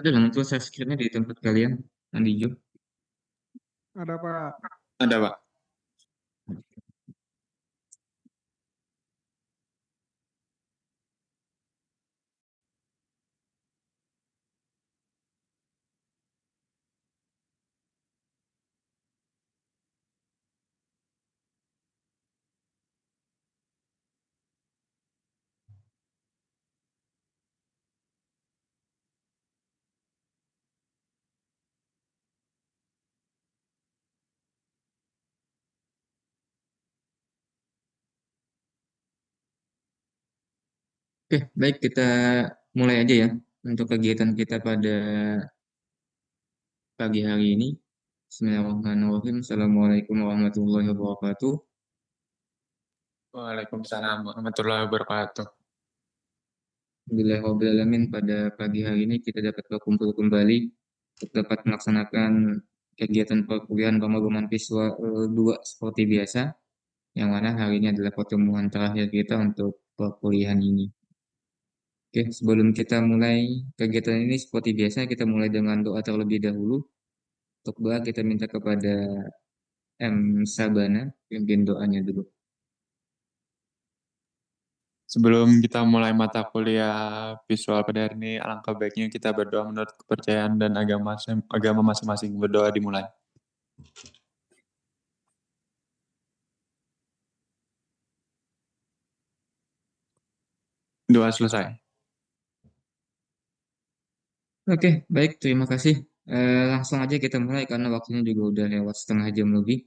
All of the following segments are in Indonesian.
Ada nggak muncul share screen-nya di tempat kalian, Andi Jo? Ada Pak. Ada, Pak. Oke, baik kita mulai aja ya untuk kegiatan kita pada pagi hari ini. Bismillahirrahmanirrahim. Assalamualaikum warahmatullahi wabarakatuh. Waalaikumsalam warahmatullahi wabarakatuh. Alhamdulillahirrahmanirrahim. Pada pagi hari ini kita dapat berkumpul kembali untuk dapat melaksanakan kegiatan perkuliahan pemrograman visual 2 seperti biasa, yang mana hari ini adalah pertemuan terakhir kita untuk perkuliahan ini. Oke, sebelum kita mulai kegiatan ini seperti biasa, kita mulai dengan doa terlebih dahulu. Untuk doa kita minta kepada Sabana, pimpin doanya dulu. Sebelum kita mulai mata kuliah visual pada hari ini, alangkah baiknya kita berdoa menurut kepercayaan dan agama masing-masing. Berdoa dimulai. Doa selesai. Oke, baik, terima kasih. Langsung aja kita mulai karena waktunya juga udah lewat setengah jam lebih.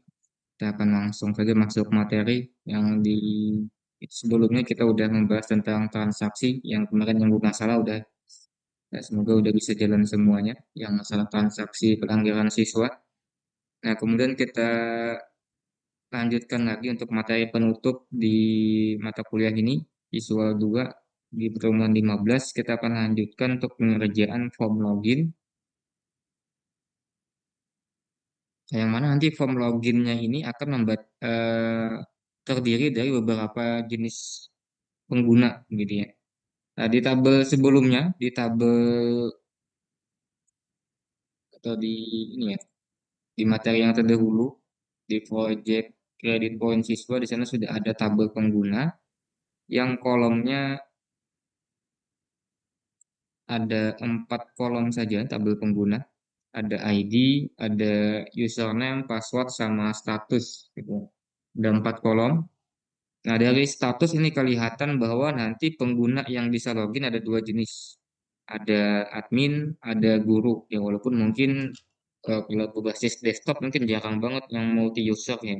Kita akan langsung saja masuk materi yang di sebelumnya kita udah membahas tentang transaksi yang kemarin yang bukan salah udah semoga udah bisa jalan semuanya yang masalah transaksi pelanggaran siswa. Nah, kemudian kita lanjutkan lagi untuk materi penutup di mata kuliah ini, visual 2 di pertemuan 15 kita akan lanjutkan untuk pengerjaan form login. Yang mana nanti form loginnya ini akan terdiri dari beberapa jenis pengguna gitu ya. Nah, di tabel sebelumnya, di tabel atau di ini ya, di materi yang terdahulu di project kredit poin siswa di sana sudah ada tabel pengguna yang kolomnya ada 4 kolom saja tabel pengguna. Ada ID, ada username, password, sama status gitu. Ada 4 kolom. Nah, dari status ini kelihatan bahwa nanti pengguna yang bisa login ada dua jenis. Ada admin, ada guru. Ya, walaupun mungkin kalau berbasis desktop mungkin jarang banget yang multi user ya.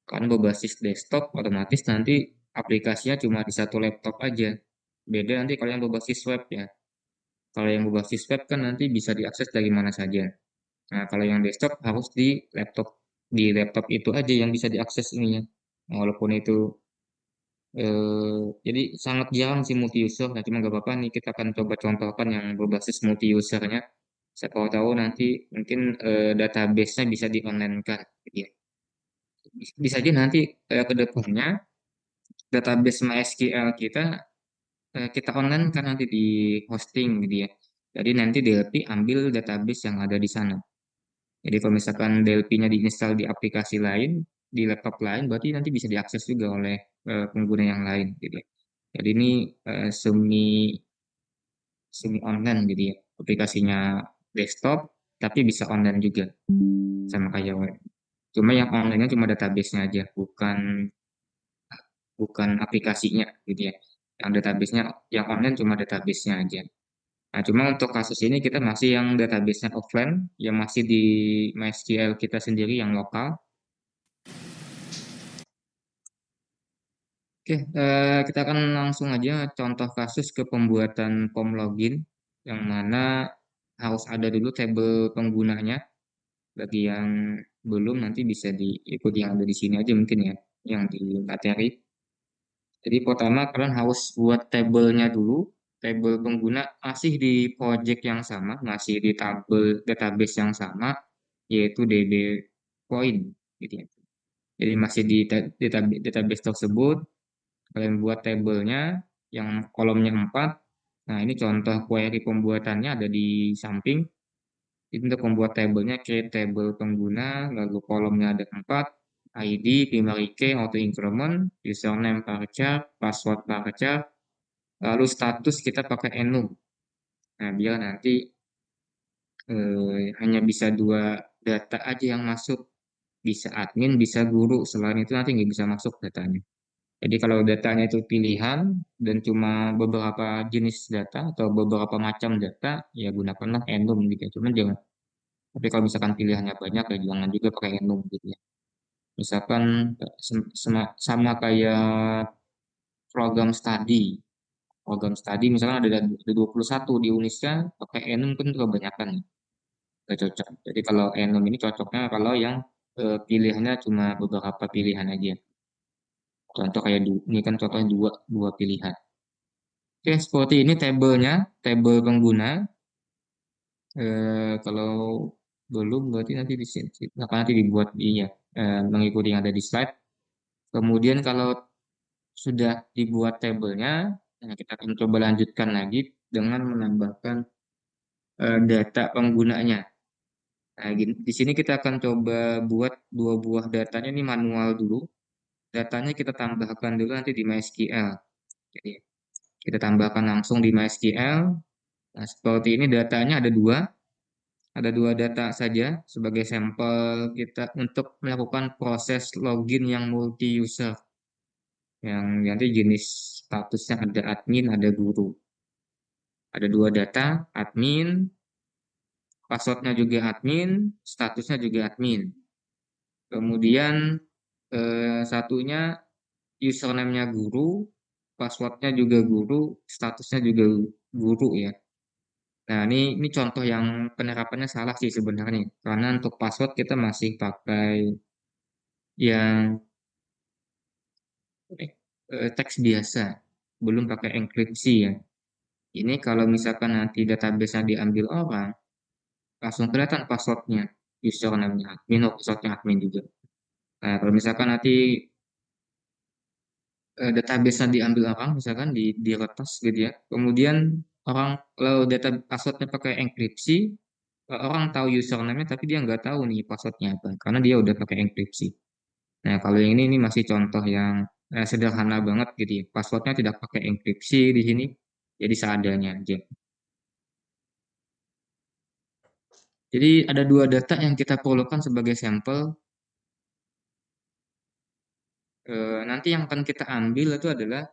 Karena berbasis desktop otomatis nanti aplikasinya cuma di satu laptop aja. Beda nanti kalau yang berbasis web ya. Kalau yang berbasis web kan nanti bisa diakses dari mana saja. Nah, kalau yang desktop harus di laptop itu aja yang bisa diakses ininya. Walaupun itu jadi sangat jarang sih multi user. Nah, cuma gak apa-apa nih kita akan coba contohkan yang berbasis multi usernya. Siapa tahu nanti mungkin database-nya bisa di-online-kan. Gitu ya. Bisa aja nanti ke depannya database MySQL kita kita online kan nanti di hosting gitu ya. Jadi nanti DLP ambil database yang ada di sana. Jadi kalau misalkan DLP-nya diinstal di aplikasi lain, di laptop lain, berarti nanti bisa diakses juga oleh pengguna yang lain gitu ya. Jadi ini semi semi online gitu ya. Aplikasinya desktop tapi bisa online juga sama kayak web. Cuma yang online-nya cuma database-nya aja, bukan bukan aplikasinya gitu ya. Yang database-nya yang online cuma database-nya aja. Nah, cuma untuk kasus ini kita masih yang database-nya offline, yang masih di MySQL kita sendiri yang lokal. Oke, kita akan langsung aja contoh kasus ke pembuatan form login, yang mana harus ada dulu tabel penggunanya. Bagi yang belum nanti bisa diikuti yang ada di sini aja mungkin ya, yang di materi. Jadi pertama kalian harus buat tabelnya dulu, tabel pengguna masih di project yang sama, masih di tabel database yang sama, yaitu DB Point gitu ya. Jadi masih di database tersebut, kalian buat tabelnya yang kolomnya 4, Nah, ini contoh query pembuatannya ada di samping. Itu untuk membuat tabelnya, create table pengguna, lalu kolomnya ada 4, ID, primary key, auto increment, username varchar, password varchar, lalu status kita pakai enum. Nah, biar nanti hanya bisa dua data aja yang masuk, bisa admin, bisa guru. Selain itu nanti nggak bisa masuk datanya. Jadi kalau datanya itu pilihan dan cuma beberapa jenis data atau beberapa macam data, ya gunakanlah enum gitu ya. Cuman jangan, tapi kalau misalkan pilihannya banyak ya jangan juga pakai enum gitu ya. Misalkan sama kayak program studi. Program studi misalkan ada 21 di Unisnya, pakai enum kan kebanyakan. Nggak cocok. Jadi kalau enum ini cocoknya kalau yang pilihannya cuma beberapa pilihan aja. Contoh kayak ini kan contohnya dua dua pilihan. Oke, seperti ini tabelnya, tabel pengguna. Kalau belum berarti nanti di sini akan nanti dibuat di ya, mengikuti yang ada di slide. Kemudian kalau sudah dibuat tabelnya, nah kita akan coba lanjutkan lagi dengan menambahkan data penggunanya. Nah, di sini kita akan coba buat dua buah datanya ini manual dulu. Datanya kita tambahkan dulu nanti di MySQL. Jadi kita tambahkan langsung di MySQL. Nah, seperti ini datanya ada dua data saja sebagai sampel kita untuk melakukan proses login yang multi user. Yang nanti jenis statusnya ada admin, ada guru. Ada dua data, admin, passwordnya juga admin, statusnya juga admin. Kemudian satunya username-nya guru, passwordnya juga guru, statusnya juga guru ya. Nah, ini contoh yang penerapannya salah sih sebenarnya. Karena untuk password kita masih pakai yang teks biasa, belum pakai enkripsi ya. Ini kalau misalkan nanti database-nya diambil orang, langsung kelihatan passwordnya, username-nya admin, passwordnya admin juga. Nah, kalau misalkan nanti database-nya diambil orang, misalkan diretas gitu ya, kemudian orang kalau data passwordnya pakai enkripsi, orang tahu username-nya tapi dia nggak tahu nih passwordnya apa, karena dia udah pakai enkripsi. Nah, kalau yang ini masih contoh yang sederhana banget gitu ya. Passwordnya tidak pakai enkripsi di sini, jadi seadanya aja. Jadi ada dua data yang kita perlukan sebagai sampel. Nanti yang akan kita ambil itu adalah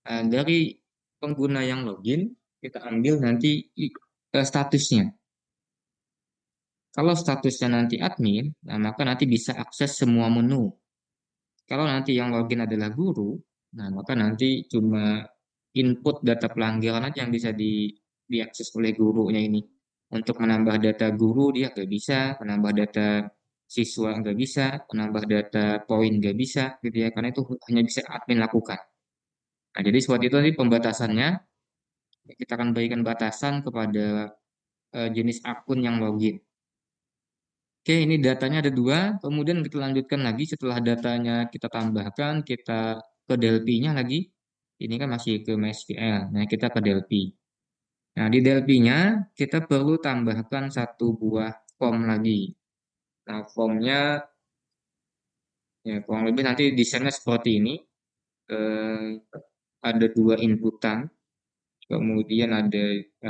dari pengguna yang login, kita ambil nanti statusnya. Kalau statusnya nanti admin, nah maka nanti bisa akses semua menu. Kalau nanti yang login adalah guru, nah maka nanti cuma input data pelanggaran aja yang bisa diakses oleh gurunya ini. Untuk menambah data guru dia nggak bisa, menambah data siswa nggak bisa, menambah data poin nggak bisa, gitu ya. Karena itu hanya bisa admin lakukan. Nah, jadi seperti itu nanti pembatasannya. Kita akan berikan batasan kepada jenis akun yang login. Oke, ini datanya ada dua. Kemudian kita lanjutkan lagi setelah datanya kita tambahkan, kita ke Delphi-nya lagi. Ini kan masih ke MySQL. Nah, kita ke Delphi. Nah, di Delphi-nya kita perlu tambahkan satu buah form lagi. Nah, formnya ya kurang lebih nanti desainnya seperti ini. Eh, ada dua inputan, kemudian ada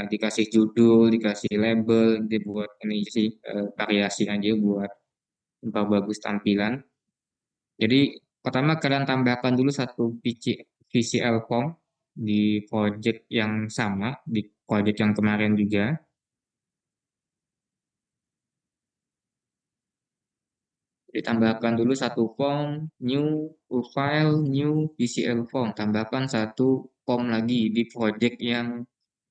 dikasih judul, dikasih label, dibuat ini sih variasi aja buat memperbagus tampilan. Jadi pertama kalian tambahkan dulu satu VCL form di project yang sama, di project yang kemarin juga. Ditambahkan dulu satu form, new file, new VCL form. Tambahkan satu form lagi di project yang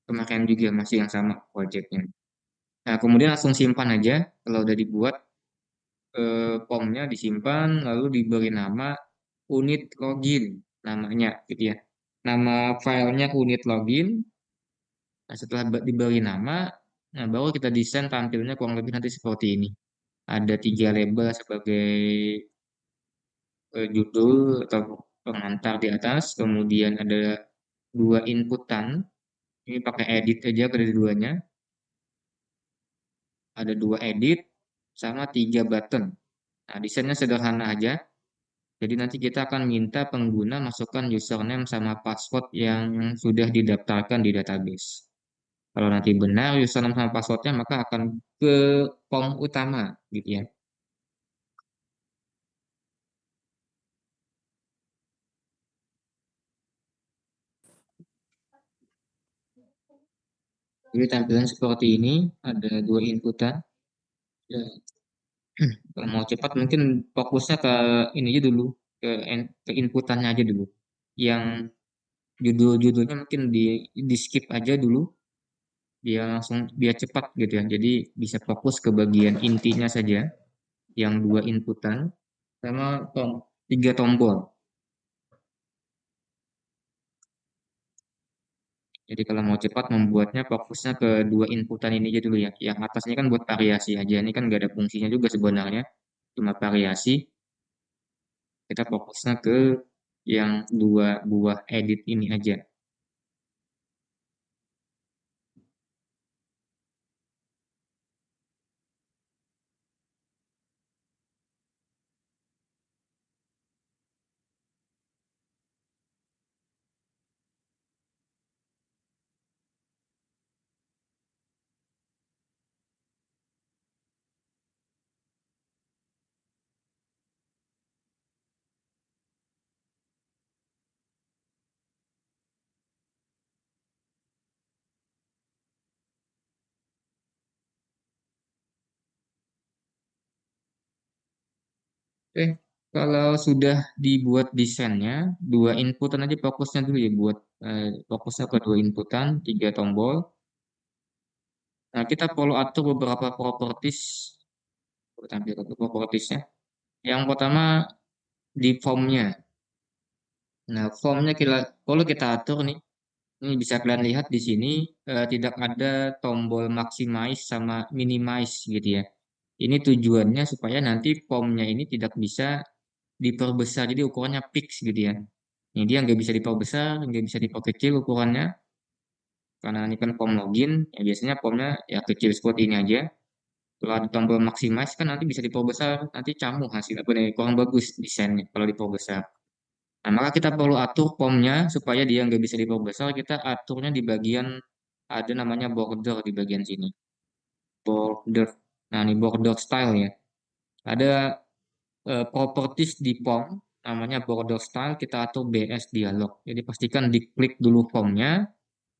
kemarin juga masih yang sama projectnya. Nah, kemudian langsung simpan aja kalau udah dibuat formnya disimpan lalu diberi nama unit login namanya gitu ya. Nama filenya unit login. Nah, setelah diberi nama, nah baru kita desain tampilnya kurang lebih nanti seperti ini. Ada tiga label sebagai judul atau pengantar di atas, kemudian ada dua inputan, Ini pakai edit aja kedua-duanya. Ada 2 edit sama 3 button. Nah, desainnya sederhana aja. Jadi nanti kita akan minta pengguna masukkan username sama password yang sudah didaftarkan di database. Kalau nanti benar username sama passwordnya maka akan ke form utama gitu ya. Jadi tampilan seperti ini, ada 2 inputan. Ya, kalau mau cepat mungkin fokusnya ke ini aja dulu, ke inputannya aja dulu. Yang judul-judulnya mungkin di skip aja dulu, biar cepat gitu ya. Jadi bisa fokus ke bagian intinya saja, yang 2 inputan sama 3 tombol. Jadi kalau mau cepat membuatnya fokusnya ke 2 inputan ini aja dulu ya. Yang atasnya kan buat variasi aja, ini kan nggak ada fungsinya juga sebenarnya, cuma variasi. Kita fokusnya ke yang 2 buah edit ini aja. Oke, kalau sudah dibuat desainnya, 2 inputan aja fokusnya dulu ya buat fokusnya ke 2 inputan, 3 tombol. Nah, kita perlu atur beberapa properties, tampil ke propertiesnya. Yang pertama di formnya. Nah, formnya kalau kita atur nih, ini bisa kalian lihat di sini tidak ada tombol maximize sama minimize gitu ya. Ini tujuannya supaya nanti formnya ini tidak bisa diperbesar, jadi ukurannya fix gitu ya. Ini dia nggak bisa diperbesar, nggak bisa diperkecil ukurannya, karena ini kan form login, ya biasanya formnya ya kecil seperti ini aja. Kalau ada tombol maximize kan nanti bisa diperbesar, nanti camu hasil apa nih, kurang bagus desainnya kalau diperbesar. Nah, maka kita perlu atur formnya supaya dia nggak bisa diperbesar. Kita aturnya di bagian ada namanya border di bagian sini. Border. Nah, ini border style ya. Ada properties di form namanya border style. Kita atur BS dialog. Jadi pastikan diklik dulu formnya.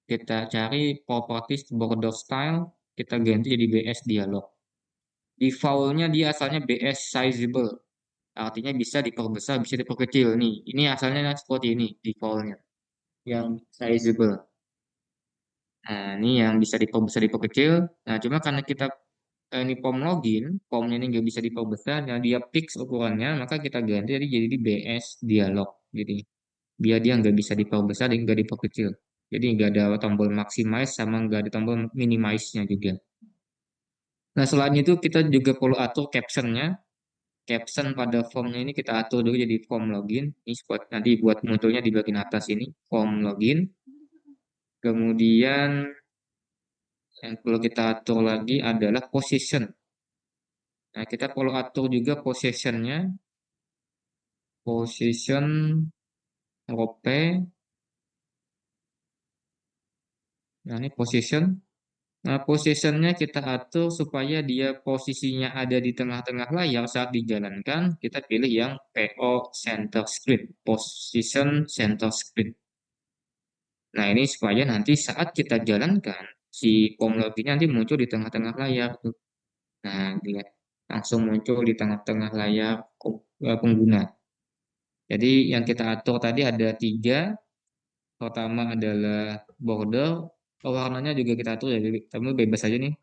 Kita cari properties border style. Kita ganti jadi BS dialog. Defaultnya dia asalnya BS sizable. Artinya bisa diperbesar, bisa diperkecil nih. Ini asalnya seperti ini defaultnya yang sizable. Nah, ini yang bisa diperbesar diperkecil. Nah, cuma karena kita ini form login, formnya ini nggak bisa diperbesar, dan dia fix ukurannya, maka kita ganti jadi BS dialog. Jadi biar dia nggak bisa diperbesar dan nggak diperkecil. Jadi nggak ada tombol maximize sama nggak ada tombol minimize-nya juga. Nah, selain itu kita juga perlu atur captionnya. Caption pada formnya ini kita atur dulu jadi form login. Ini nanti buat munculnya di bagian atas ini, form login. Kemudian yang perlu kita atur lagi adalah position. Nah, kita perlu atur juga positionnya, position rope. Nah, ini position. Nah, positionnya kita atur supaya dia posisinya ada di tengah-tengah layar saat dijalankan. Kita pilih yang PO center screen, position center screen. Nah, ini supaya nanti saat kita jalankan, si form login nanti muncul di tengah-tengah layar tuh. Nah, dia langsung muncul di tengah-tengah layar pengguna. Jadi yang kita atur tadi ada 3. Pertama adalah border, warnanya juga kita atur ya, jadi kamu bebas aja nih.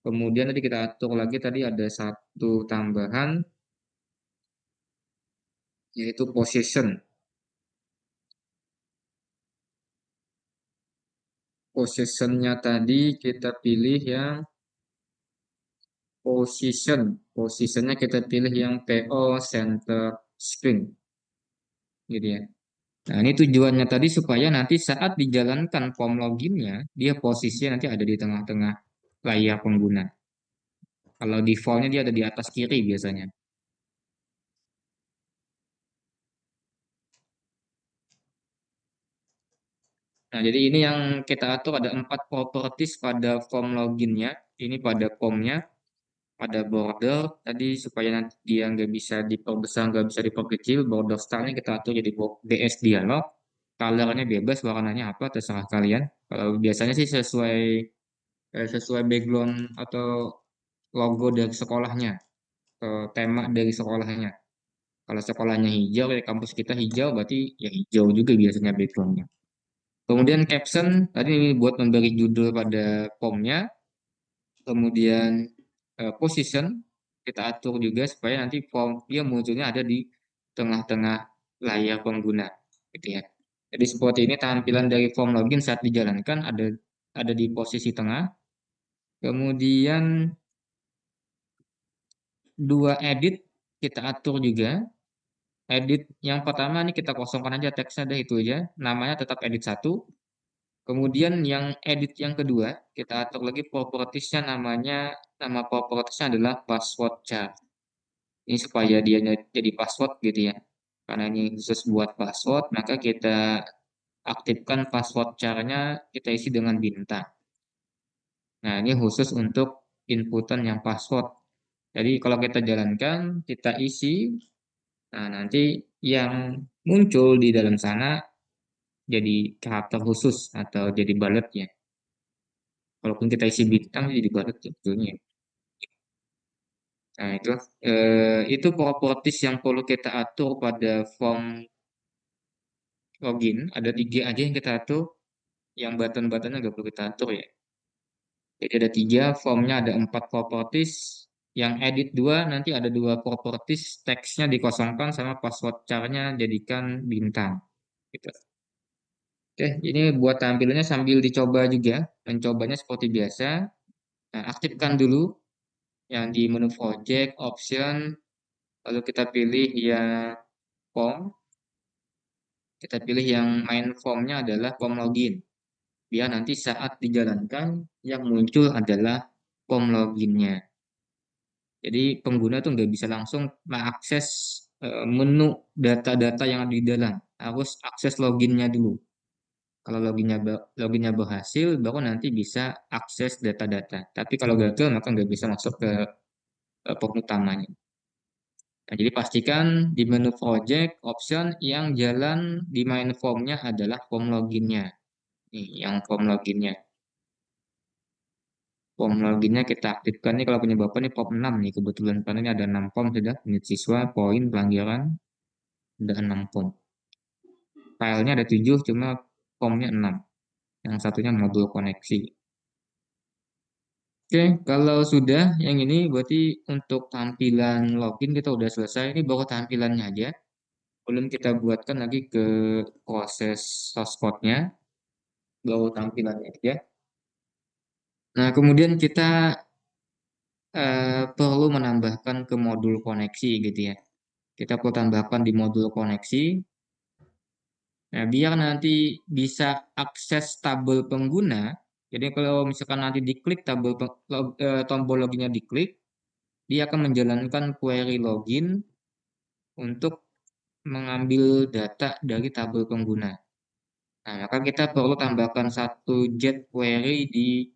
Kemudian tadi kita atur lagi tadi ada satu tambahan yaitu position. Positionnya tadi kita pilih yang position. Positionnya kita pilih yang PO center screen gitu ya. Nah, ini tujuannya tadi supaya nanti saat dijalankan form loginnya, dia posisinya nanti ada di tengah-tengah layar pengguna. Kalau defaultnya dia ada di atas kiri biasanya. Nah, jadi ini yang kita atur ada 4 properties pada form loginnya. Ini pada formnya, pada border tadi supaya nanti dia nggak bisa diperbesar, nggak bisa diperkecil. Border stylenya kita atur jadi DS dialog. Colornya bebas, warnanya apa terserah kalian. Kalau biasanya sih sesuai background atau logo dari sekolahnya, tema dari sekolahnya. Kalau sekolahnya hijau, ya kampus kita hijau, berarti ya hijau juga biasanya backgroundnya. Kemudian caption, tadi buat memberi judul pada formnya. Kemudian position, kita atur juga supaya nanti form dia munculnya ada di tengah-tengah layar pengguna. Gitu ya. Jadi seperti ini tampilan dari form login saat dijalankan ada di posisi tengah. Kemudian dua edit kita atur juga. Edit yang pertama ini kita kosongkan aja teksnya deh itu aja. Namanya tetap edit satu. Kemudian yang edit yang kedua, kita atur lagi propertiesnya nama propertiesnya adalah password char. Ini supaya dia jadi password gitu ya. Karena ini khusus buat password, maka kita aktifkan password charnya kita isi dengan bintang. Nah, ini khusus untuk inputan yang password. Jadi kalau kita jalankan, kita isi, nah nanti yang muncul di dalam sana jadi karakter khusus atau jadi bullet ya. Walaupun kita isi bintang jadi bullet sebetulnya. Nah, itu properties yang perlu kita atur pada form login. Ada 3 aja yang kita atur, yang button-buttonnya nggak perlu kita atur ya. Jadi ada 3, formnya ada 4 properties, yang edit 2 nanti ada 2 properties, teksnya dikosongkan sama password charnya jadikan bintang. Gitu. Oke, ini buat tampilannya sambil dicoba juga, mencobanya seperti biasa. Nah, aktifkan dulu yang di menu project, option, lalu kita pilih yang form, kita pilih yang main formnya adalah form login. Biar nanti saat dijalankan yang muncul adalah form loginnya. Jadi pengguna tuh nggak bisa langsung mengakses menu data-data yang ada di dalam. Harus akses loginnya dulu. Kalau loginnya berhasil, baru nanti bisa akses data-data. Tapi kalau gagal, maka nggak bisa masuk ke form utamanya. Nah, jadi pastikan di menu project option yang jalan di main formnya adalah form loginnya. Nih, yang form loginnya. Form loginnya kita aktifkan nih kalau punya Bapak nih form 6 nih kebetulan karena ini ada 6 form sudah unit siswa, poin, pelanggaran, ada 6 form. Filenya ada 7 cuma formnya 6. Yang satunya modul koneksi. Oke, kalau sudah yang ini berarti untuk tampilan login kita udah selesai. Ini baru tampilannya aja. Belum kita buatkan lagi ke proses hotspotnya, baru tampilannya aja. Nah, kemudian kita perlu menambahkan ke modul koneksi gitu ya. Kita perlu tambahkan di modul koneksi. Nah, biar nanti bisa akses tabel pengguna. Jadi kalau misalkan nanti diklik tombol loginnya diklik, dia akan menjalankan query login untuk mengambil data dari tabel pengguna. Nah, maka kita perlu tambahkan satu jet query di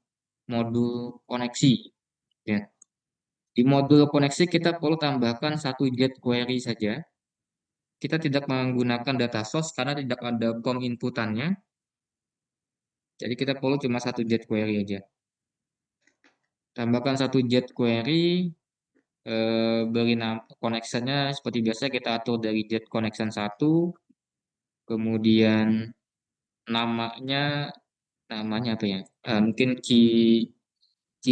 modul koneksi. Ya. Di modul koneksi kita perlu tambahkan satu jet query saja. Kita tidak menggunakan data source karena tidak ada form inputannya. Jadi kita perlu cuma satu jet query aja. Tambahkan satu jet query, beri nama connectionnya seperti biasa kita atur dari jet connection satu, kemudian namanya namanya apa ya? Mungkin key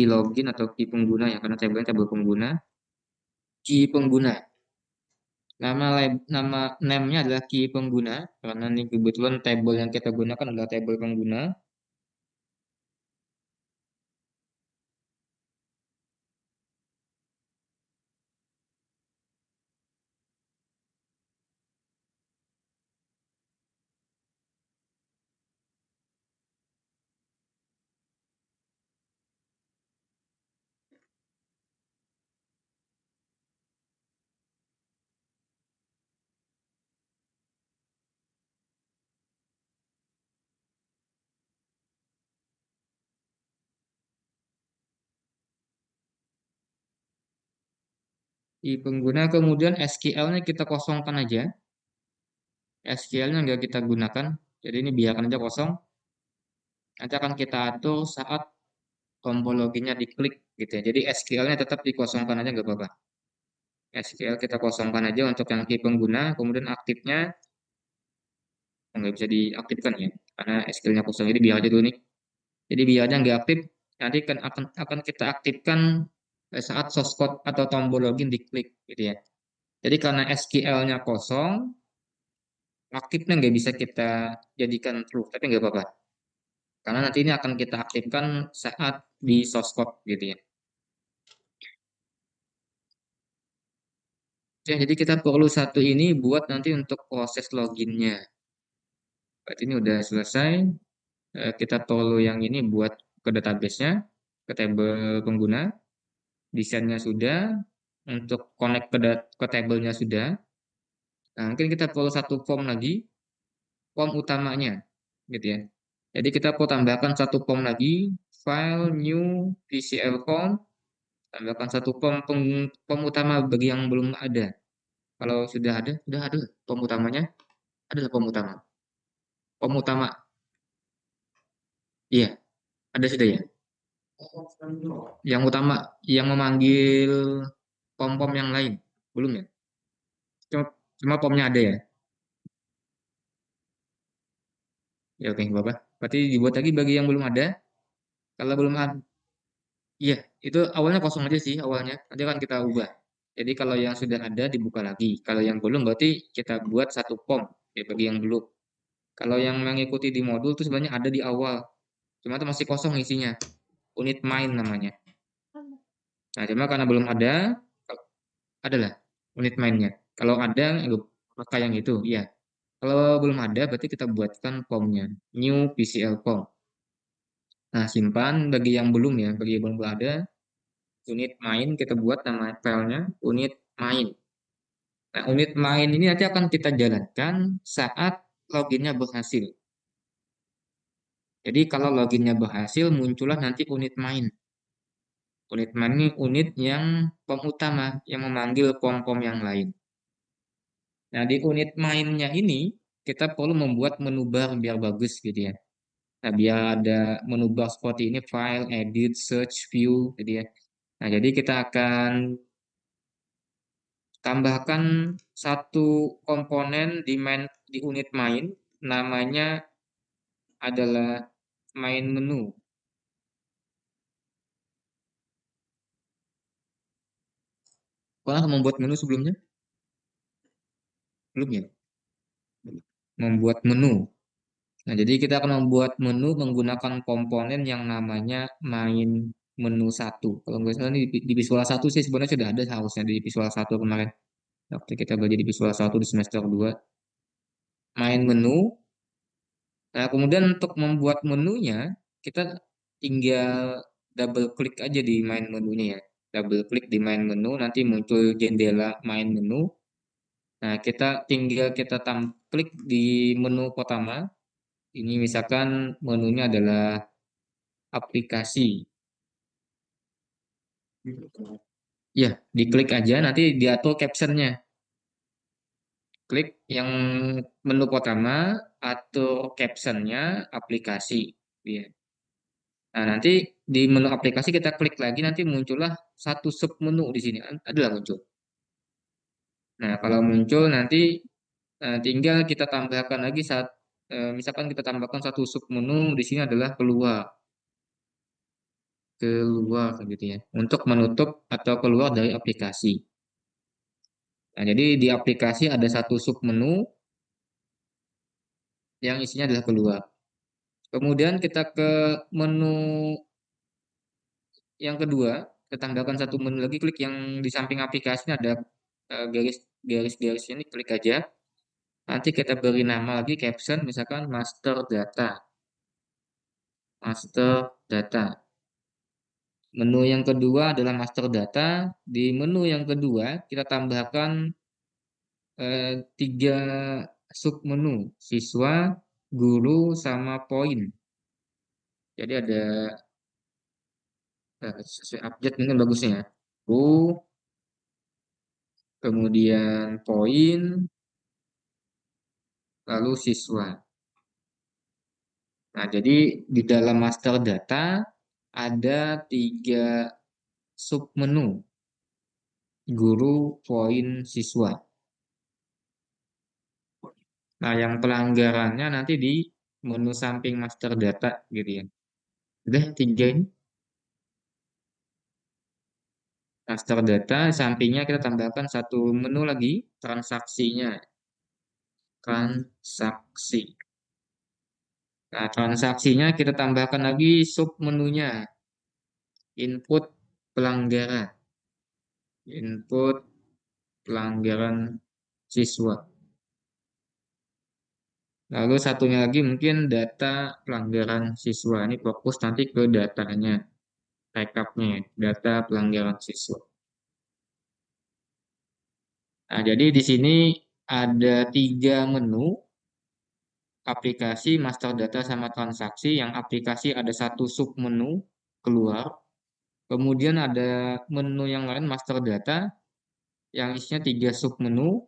login atau key pengguna ya karena tabel pengguna. Key pengguna. Nama name-nya adalah key pengguna karena ini kebetulan tabel yang kita gunakan adalah tabel pengguna. di pengguna, kemudian SQL-nya kita kosongkan aja. SQL-nya nggak kita gunakan, jadi ini biarkan aja kosong. Nanti akan kita atur saat tombol loginnya diklik gitu ya. Jadi SQL-nya tetap dikosongkan aja nggak apa-apa. SQL kita kosongkan aja untuk yang key pengguna, kemudian aktifnya nggak bisa diaktifkan ya, karena SQL-nya kosong. Jadi biar aja dulu nih. Jadi biar aja nggak aktif, nanti akan kita aktifkan saat source code atau tombol login diklik gitu ya. Jadi karena SQL-nya kosong, aktifnya nggak bisa kita jadikan true, tapi nggak apa-apa. Karena nanti ini akan kita aktifkan saat di source code gitu ya. Oke, jadi kita perlu satu ini buat nanti untuk proses loginnya. Berarti ini udah selesai. Kita perlu yang ini buat ke database-nya, ke table pengguna. Desainnya sudah, untuk connect ke table-nya sudah. Nah, mungkin kita perlu satu form lagi, form utamanya, gitu ya. Jadi kita perlu tambahkan satu form lagi, file new PCL form, tambahkan satu form utama bagi yang belum ada. Kalau sudah ada form utamanya, adalah form utama. Form utama, iya, ada sudah ya. Yang utama, yang memanggil form-form yang lain, belum ya? Cuma, cuma formnya ada ya. Ya oke, Bapak. Berarti dibuat lagi bagi yang belum ada. Kalau belum ada, iya, itu awalnya kosong aja sih awalnya. Nanti akan kita ubah. Jadi kalau yang sudah ada dibuka lagi. Kalau yang belum berarti kita buat satu form ya bagi yang belum. Kalau yang mengikuti di modul itu sebenarnya ada di awal. Cuma itu masih kosong isinya. Unit main namanya. Nah, cuma karena belum ada, adalah unit mainnya. Kalau ada, pakai yang itu, iya. Kalau belum ada, berarti kita buatkan formnya. New PCL form. Nah, simpan bagi yang belum ya, bagi yang belum ada, unit main kita buat nama filenya unit main. Nah, unit main ini nanti akan kita jalankan saat loginnya berhasil. Jadi kalau loginnya berhasil, muncullah nanti unit main. Unit main ini unit yang pom utama, yang memanggil pom-pom yang lain. Nah, di unit mainnya ini, kita perlu membuat menu bar biar bagus gitu ya. Nah, biar ada menu bar seperti ini, file, edit, search, view gitu ya. Nah, jadi kita akan tambahkan satu komponen di unit main, namanya adalah main menu. Pernah membuat menu sebelumnya? Belum ya? Membuat menu. Nah, jadi kita akan membuat menu menggunakan komponen yang namanya main menu satu. Kalau nggak salah di Visual satu sih sebenarnya sudah ada seharusnya di Visual satu kemarin. Waktu kita belajar di Visual satu di semester 2. Main menu. Nah, kemudian untuk membuat menunya, kita tinggal double klik aja di main menunya ya. Double klik di main menu, nanti muncul jendela main menu. Nah, kita klik di menu pertama. Ini misalkan menunya adalah aplikasi. Ya, diklik aja, nanti diatur captionnya. Klik yang menu pertama, atur captionnya aplikasi. Ya. Nah, nanti di menu aplikasi kita klik lagi, nanti muncullah satu sub menu di sini. Adalah muncul. Nah, kalau muncul nanti tinggal kita tambahkan lagi misalkan kita tambahkan satu sub menu di sini adalah keluar, keluar gitu ya. Untuk menutup atau keluar dari aplikasi. Nah, jadi di aplikasi ada satu sub menu yang isinya adalah keluar. Kemudian kita ke menu yang kedua, kita tambahkan satu menu lagi, klik yang di samping aplikasi ini ada garis-garis ini, klik aja. Nanti kita beri nama lagi caption, misalkan master data. Master data. Menu yang kedua adalah master data. Di menu yang kedua, kita tambahkan tiga submenu, siswa, guru, sama poin. Jadi ada sesuai update mungkin bagusnya ya. Guru, kemudian poin, lalu siswa. Nah, jadi di dalam master data ada 3 submenu, guru, poin, siswa. Nah, yang pelanggarannya nanti di menu samping master data gitu ya. Udah 3 ini. Master data, sampingnya kita tambahkan satu menu lagi, transaksinya. Transaksi. Nah, transaksinya kita tambahkan lagi submenunya, input pelanggaran. Input pelanggaran siswa. Lalu satunya lagi mungkin data pelanggaran siswa. Ini fokus nanti ke datanya, rekapnya, data pelanggaran siswa. Nah, jadi di sini ada 3 menu aplikasi master data sama transaksi. Yang aplikasi ada satu submenu keluar. Kemudian ada menu yang lain master data yang isinya 3 submenu.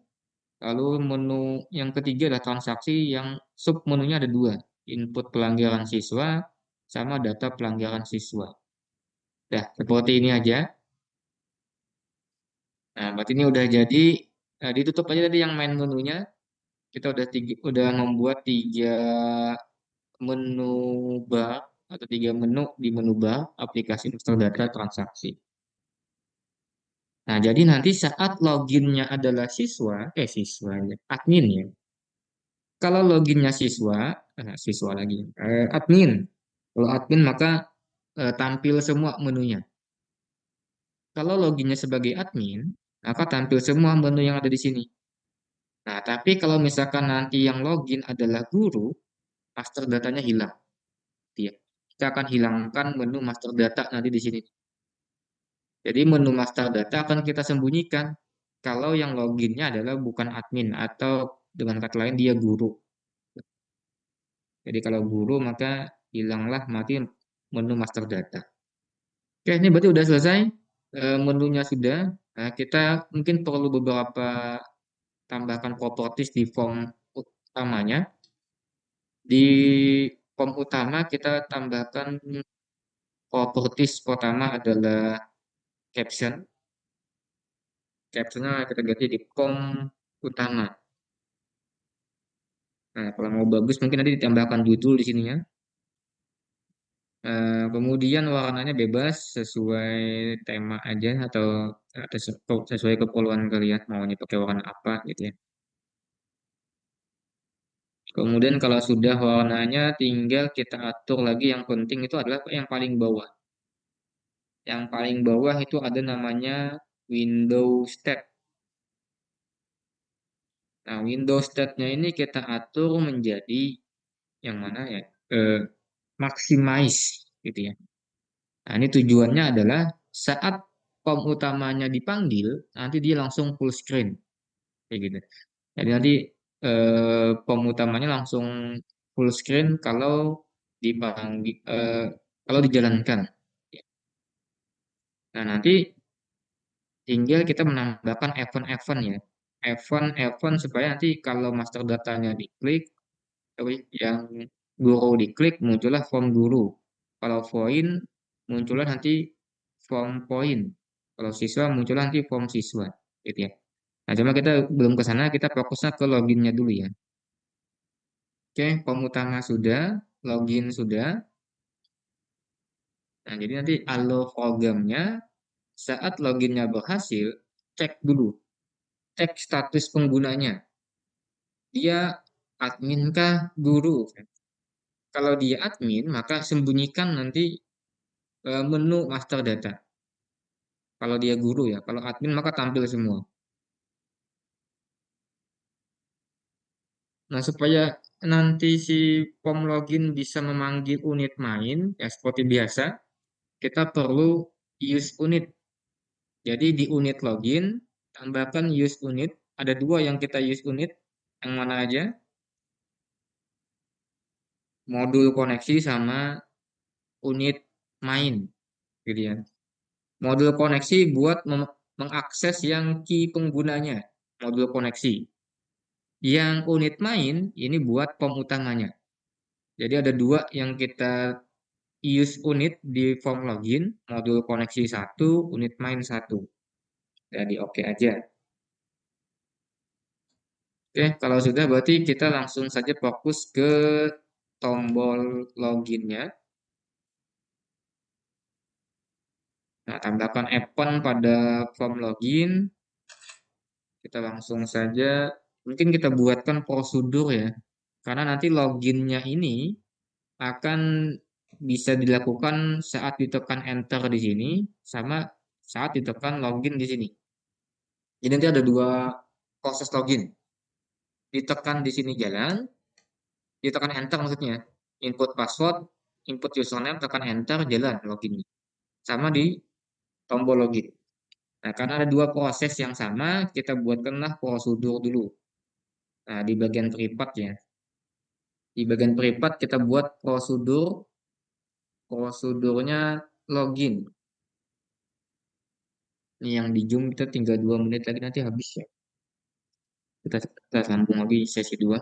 Lalu menu yang ketiga adalah transaksi yang submenunya ada 2, input pelanggaran siswa sama data pelanggaran siswa. Nah, seperti ini aja. Nah, berarti ini udah jadi. Nah, ditutup aja tadi yang main menunya. Kita udah membuat 3 menu bar atau 3 menu di menu bar aplikasi master data transaksi. Nah, jadi nanti saat loginnya adalah siswanya, admin ya. Kalau loginnya siswa lagi, admin. Kalau admin maka tampil semua menunya. Kalau loginnya sebagai admin, maka tampil semua menu yang ada di sini. Nah, tapi kalau misalkan nanti yang login adalah guru, master datanya hilang. Dia. Kita akan hilangkan menu master data nanti di sini. Jadi menu master data akan kita sembunyikan kalau yang loginnya adalah bukan admin atau dengan kata lain dia guru. Jadi kalau guru maka hilanglah mati menu master data. Oke, ini berarti udah selesai. Menunya sudah. Nah, kita mungkin perlu beberapa tambahkan properties di form utamanya. Di form utama kita tambahkan properties pertama adalah caption. Captionnya kita ganti di form utama. Nah, kalau mau bagus mungkin nanti ditambahkan judul di sininya. Kemudian warnanya bebas sesuai tema aja atau sesuai keperluan kalian maunya pakai warna apa gitu ya. Kemudian kalau sudah warnanya tinggal kita atur lagi yang penting itu adalah yang paling bawah. Yang paling bawah itu ada namanya window state. Nah, window state-nya ini kita atur menjadi yang mana ya? Eh, Maximize gitu ya. Nah, ini tujuannya adalah saat form utamanya dipanggil, nanti dia langsung full screen kayak gitu. Jadi nanti form utamanya langsung full screen dipanggil kalau dijalankan. Nah, nanti tinggal kita menambahkan event-event ya. Event-event supaya nanti kalau master datanya diklik, yang guru diklik muncullah form guru. Kalau poin muncullah nanti form poin. Kalau siswa muncullah nanti form siswa, gitu ya. Nah, cuma kita belum ke sana, kita fokusnya ke loginnya dulu ya. Oke, form utama sudah, login sudah. Nah, jadi nanti allow programnya saat loginnya berhasil, cek dulu, cek status penggunanya. Dia admin kah guru? Kalau dia admin, maka sembunyikan nanti menu master data. Kalau dia guru ya, kalau admin maka tampil semua. Nah, supaya nanti si form login bisa memanggil unit main, ya seperti biasa, kita perlu use unit. Jadi di unit login, tambahkan use unit. Ada 2 yang kita use unit. Yang mana aja? Modul koneksi sama unit main. Gitu ya. Modul koneksi buat mengakses yang key penggunanya, modul koneksi. Yang unit main ini buat POM utamanya. Jadi ada dua yang kita use unit di form login, modul koneksi satu, unit main satu. Jadi oke aja. Oke, kalau sudah berarti kita langsung saja fokus ke tombol loginnya. Nah, tambahkan icon pada form login. Kita langsung saja, mungkin kita buatkan prosedur ya. Karena nanti loginnya ini akan bisa dilakukan saat ditekan enter di sini, sama saat ditekan login di sini. Jadi nanti ada dua proses login. Ditekan di sini jalan, ditekan enter maksudnya. Input password, input username, tekan enter, jalan login. Sama di tombol login. Nah, karena ada dua proses yang sama, kita buatkanlah prosedur dulu. Nah, di bagian privat ya. Di bagian privat kita buat prosedurnya login. Ini yang di Zoom kita tinggal 2 menit lagi nanti habis ya. Kita sambung lagi sesi 2.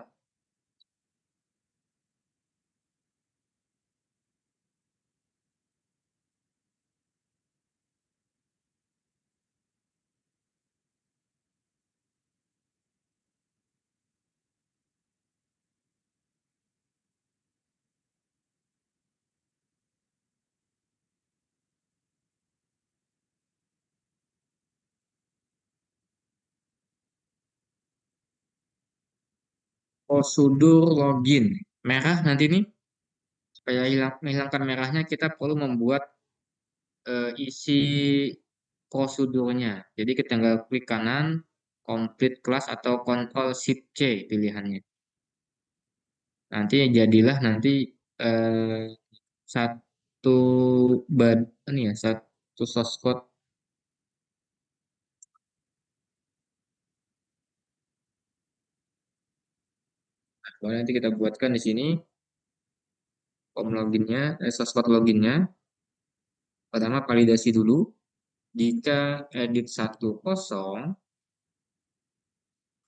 Prosedur login. Merah nanti nih, supaya menghilangkan merahnya kita perlu membuat isi prosedurnya. Jadi kita tinggal klik kanan, complete class atau Ctrl Shift C pilihannya. Nanti jadilah nanti eh, satu ini ya, satu source code. Nah, nanti kita buatkan di sini form loginnya, source code loginnya. Pertama validasi dulu. Jika edit 10,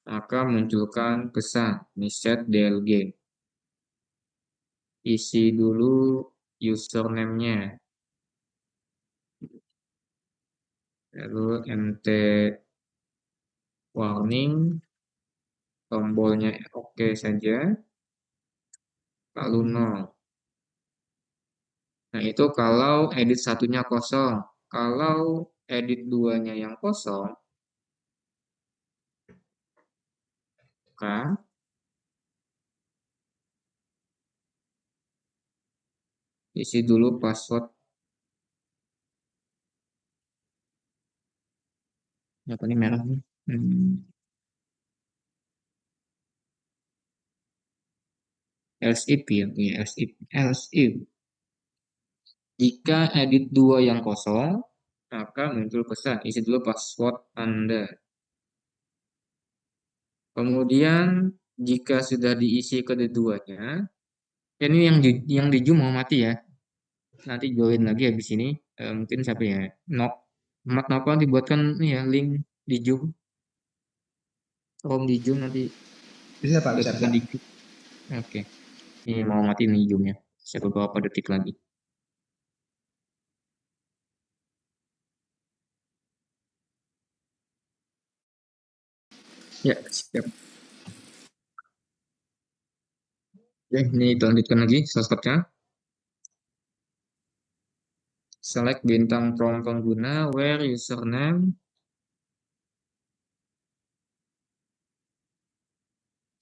maka munculkan pesan set DLG. Isi dulu username-nya. Lalu mt warning, tombolnya oke saja, lalu 0. Nah, itu kalau edit satunya kosong. Kalau edit duanya yang kosong, maka isi dulu password. Apa ini merah nih? Else if ya, iya, else if. Jika edit 2 yang kosong, maka muncul pesan isi dulu password Anda. Kemudian jika sudah diisi keduanya, ini yang di Zoom mau mati ya. Nanti join lagi habis ini. Mungkin siapa ya? Nok, Mat Nopal dibuatkan nih ya link di Zoom. Home di Zoom nanti Bisa Pak, bisa detikkan Pak. di Zoom. Oke. Ini mau mati nih Zoomnya. Saya beberapa detik lagi. Ya, siap. Oke, ini lanjutkan lagi shortcutnya. Select bintang prompt pengguna where username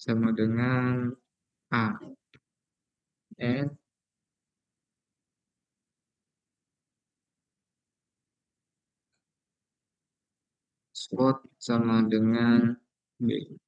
sama dengan A. And spot sama dengan B.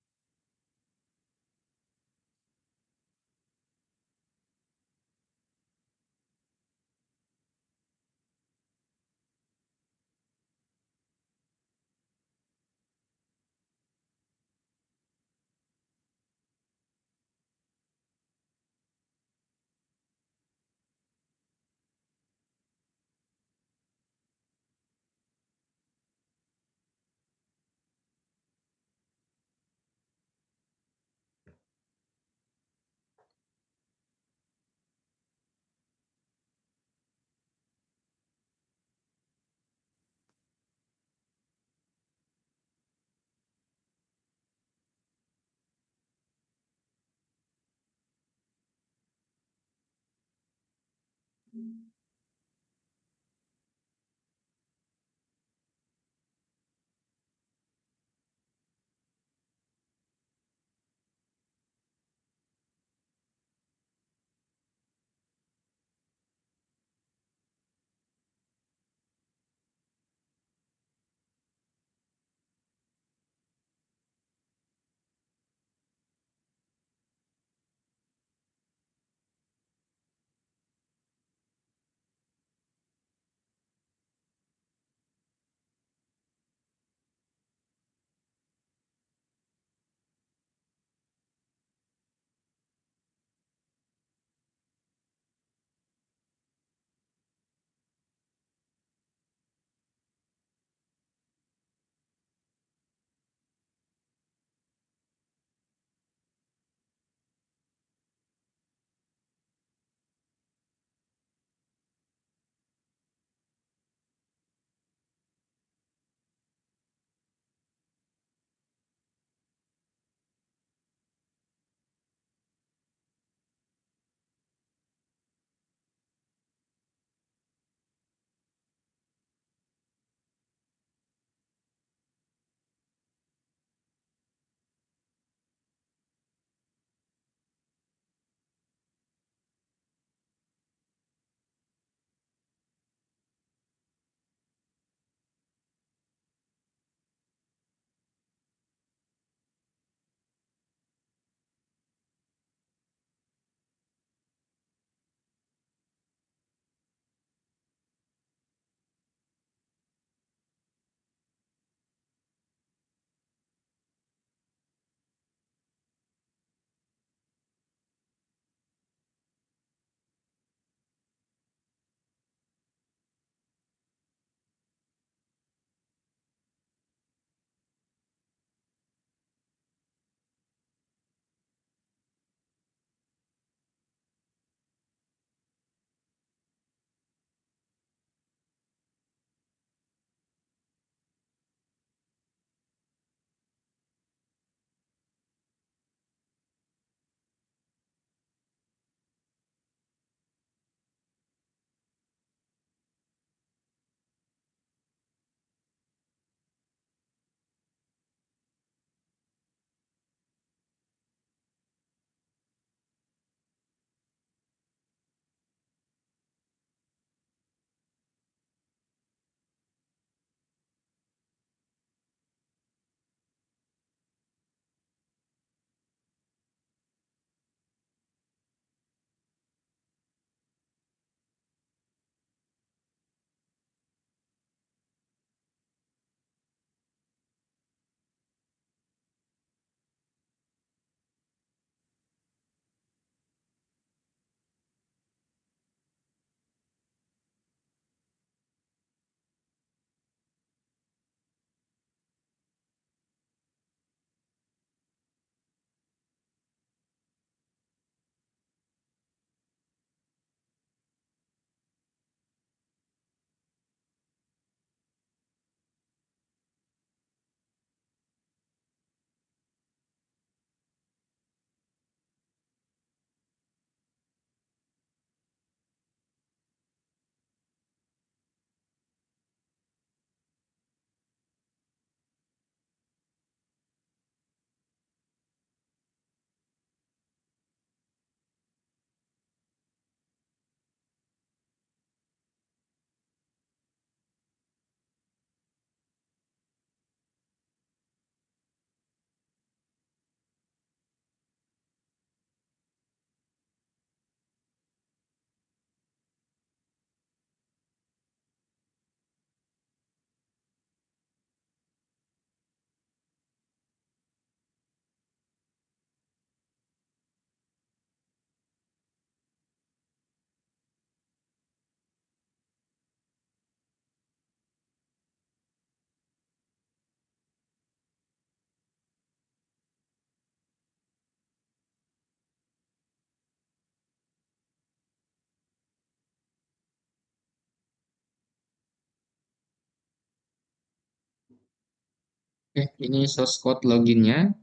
Oke, ini source code loginnya.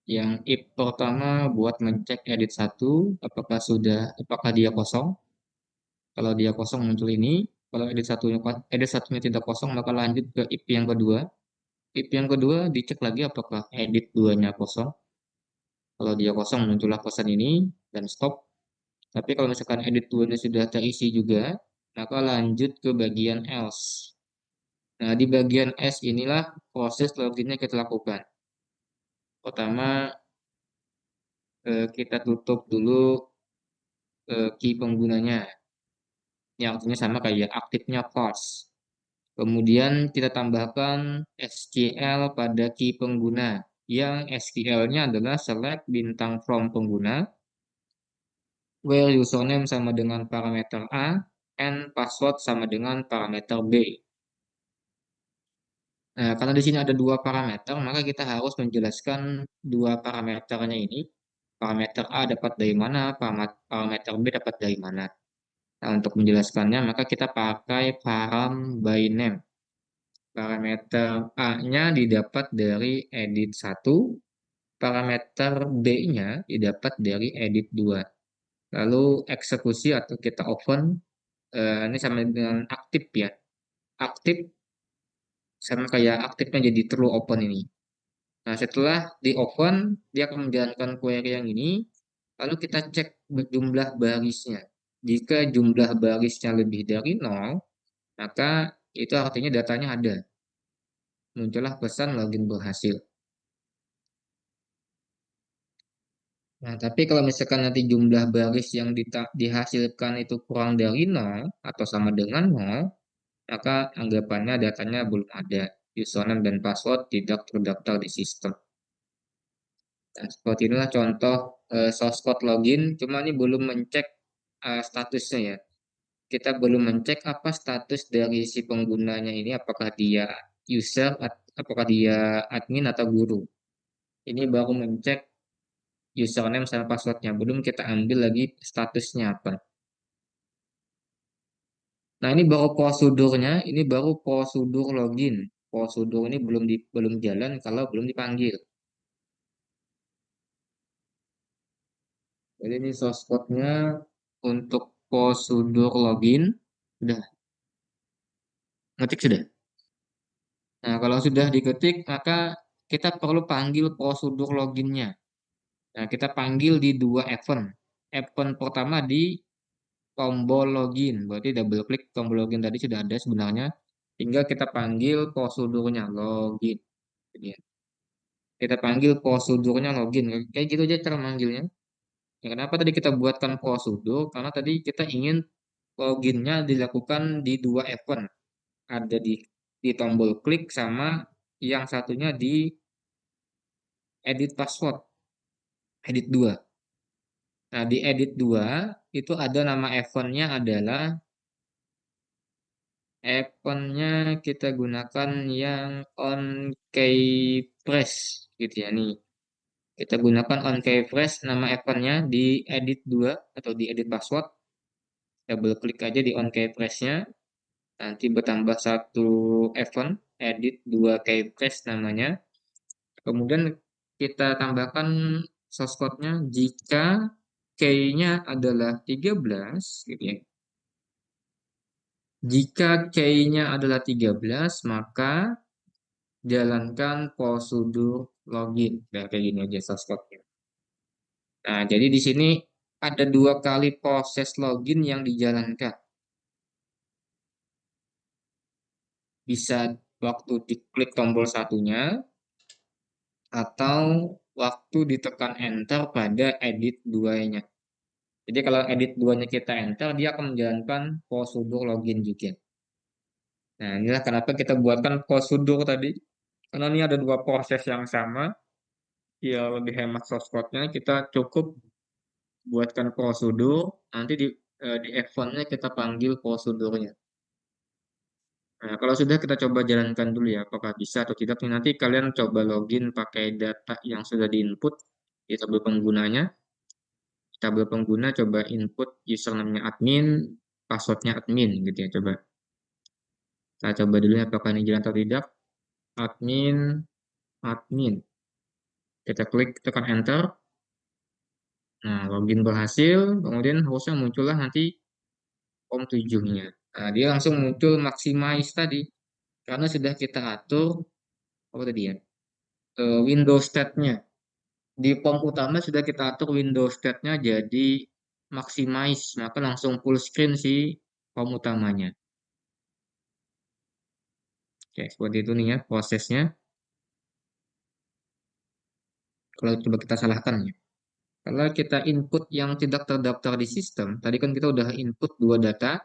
Yang if pertama buat ngecek edit satu, apakah dia kosong. Kalau dia kosong muncul ini. Kalau edit satunya tidak kosong, maka lanjut ke if yang kedua. If yang kedua dicek lagi apakah edit duanya kosong. Kalau dia kosong muncullah pesan ini dan stop. Tapi kalau misalkan edit duanya sudah terisi juga, maka lanjut ke bagian else. Nah, di bagian else inilah proses loginnya kita lakukan. Pertama, kita tutup dulu key penggunanya, yang artinya sama kayak aktifnya parse. Kemudian kita tambahkan SQL pada key pengguna, yang SQL-nya adalah select bintang from pengguna, where username sama dengan parameter A, and password sama dengan parameter B. Nah, karena di sini ada dua parameter, maka kita harus menjelaskan dua parameternya ini. Parameter A dapat dari mana, parameter B dapat dari mana. Nah, untuk menjelaskannya, maka kita pakai param by name. Parameter A-nya didapat dari edit 1, parameter B-nya didapat dari edit 2. Lalu eksekusi atau kita open, ini sama dengan aktif ya. Aktif sama kayak aktifnya jadi true open ini. Nah, setelah di open, dia akan menjalankan query yang ini, lalu kita cek jumlah barisnya. Jika jumlah barisnya lebih dari 0, maka itu artinya datanya ada. Muncullah pesan login berhasil. Nah, tapi kalau misalkan nanti jumlah baris yang dihasilkan itu kurang dari 0 atau sama dengan 0, maka anggapannya datanya belum ada. Username dan password tidak terdaftar di sistem. Nah, seperti inilah contoh source code login, cuma ini belum mencek statusnya ya. Kita belum mencek apa status dari si penggunanya ini, apakah dia user, apakah dia admin atau guru. Ini baru mencek username sama passwordnya, belum kita ambil lagi statusnya apa. Nah, ini baru prosedurnya, ini baru prosedur login. Prosedur ini belum jalan kalau belum dipanggil. Jadi ini source code-nya untuk prosedur login. Sudah, ngetik sudah. Nah, kalau sudah diketik, maka kita perlu panggil prosedur loginnya. Nah, kita panggil di dua event. Event pertama di tombol login. Berarti double klik tombol login tadi sudah ada sebenarnya. Tinggal kita panggil prosedurnya login. Jadi, ya, kita panggil prosedurnya login. Kayak gitu aja cara manggilnya. Ya, kenapa tadi kita buatkan prosedur? Karena tadi kita ingin loginnya dilakukan di dua event. Ada di tombol klik sama yang satunya di edit password, edit 2. Nah, di edit 2 itu ada nama eventnya kita gunakan yang on key press gitu ya nih. Kita gunakan on key press nama eventnya di edit 2 atau di edit password. Double klik aja di on key press-nya. Nanti bertambah satu event edit 2 key press namanya. Kemudian kita tambahkan source code-nya jika key-nya adalah 13 gitu ya. Jika key-nya adalah 13, maka jalankan prosedur login. Nah, kayak gini aja source code-nya. Nah, jadi di sini ada dua kali proses login yang dijalankan. Bisa waktu diklik tombol satunya, atau waktu ditekan enter pada edit 2-nya. Jadi kalau edit 2-nya kita enter, dia akan menjalankan prosedur login juga. Nah, inilah kenapa kita buatkan prosedur tadi. Karena ini ada dua proses yang sama, ya lebih hemat source code-nya, kita cukup buatkan prosedur, nanti di event-nya kita panggil prosedurnya. Nah, kalau sudah kita coba jalankan dulu ya, apakah bisa atau tidak. Nanti kalian coba login pakai data yang sudah diinput di tabel penggunanya. Tabel pengguna coba input username-nya admin, password-nya admin gitu ya, coba. Kita coba dulu ya apakah ini jalan atau tidak. Admin, admin. Kita klik, tekan enter. Nah, login berhasil, kemudian harusnya muncullah nanti POM 7-nya. Nah, dia langsung muncul maximize tadi. Karena sudah kita atur, apa tadi ya, Windows state-nya. Di POM utama sudah kita atur Windows state-nya jadi maximize. Maka langsung full screen si POM utamanya. Oke, seperti itu nih ya prosesnya. Kalau coba kita salahkan ya. Kalau kita input yang tidak terdaftar di sistem, tadi kan kita udah input dua data,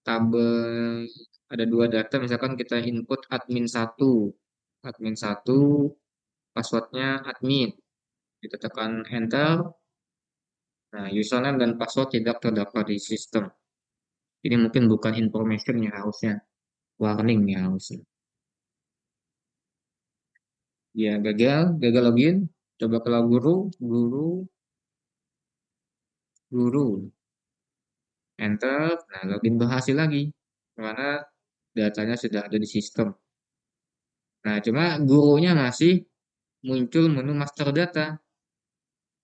tabel ada dua data, misalkan kita input admin satu, passwordnya admin, kita tekan enter, nah username dan password tidak terdaftar di sistem. Ini mungkin bukan information ya harusnya, warning ya harusnya. Ya gagal login, coba kalau guru, enter, nah login berhasil lagi, karena datanya sudah ada di sistem. Nah, cuma gurunya masih muncul menu master data.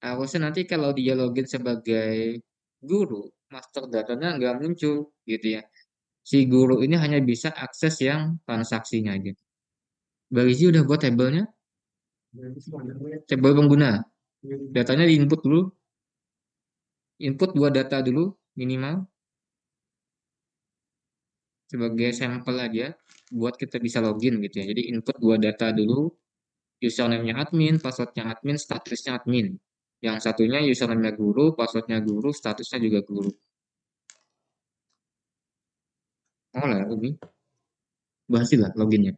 Harusnya nanti kalau dia login sebagai guru, master datanya nggak muncul gitu ya. Si guru ini hanya bisa akses yang transaksinya aja. Barizi udah buat tabelnya, tabel pengguna. Datanya diinput dulu, input dua data dulu minimal sebagai sampel aja buat kita bisa login gitu ya. Jadi input dua data dulu, username-nya admin, passwordnya admin, statusnya admin. Yang satunya username-nya guru, passwordnya guru, statusnya juga guru. Oh lah, Umi. Berhasil lah loginnya.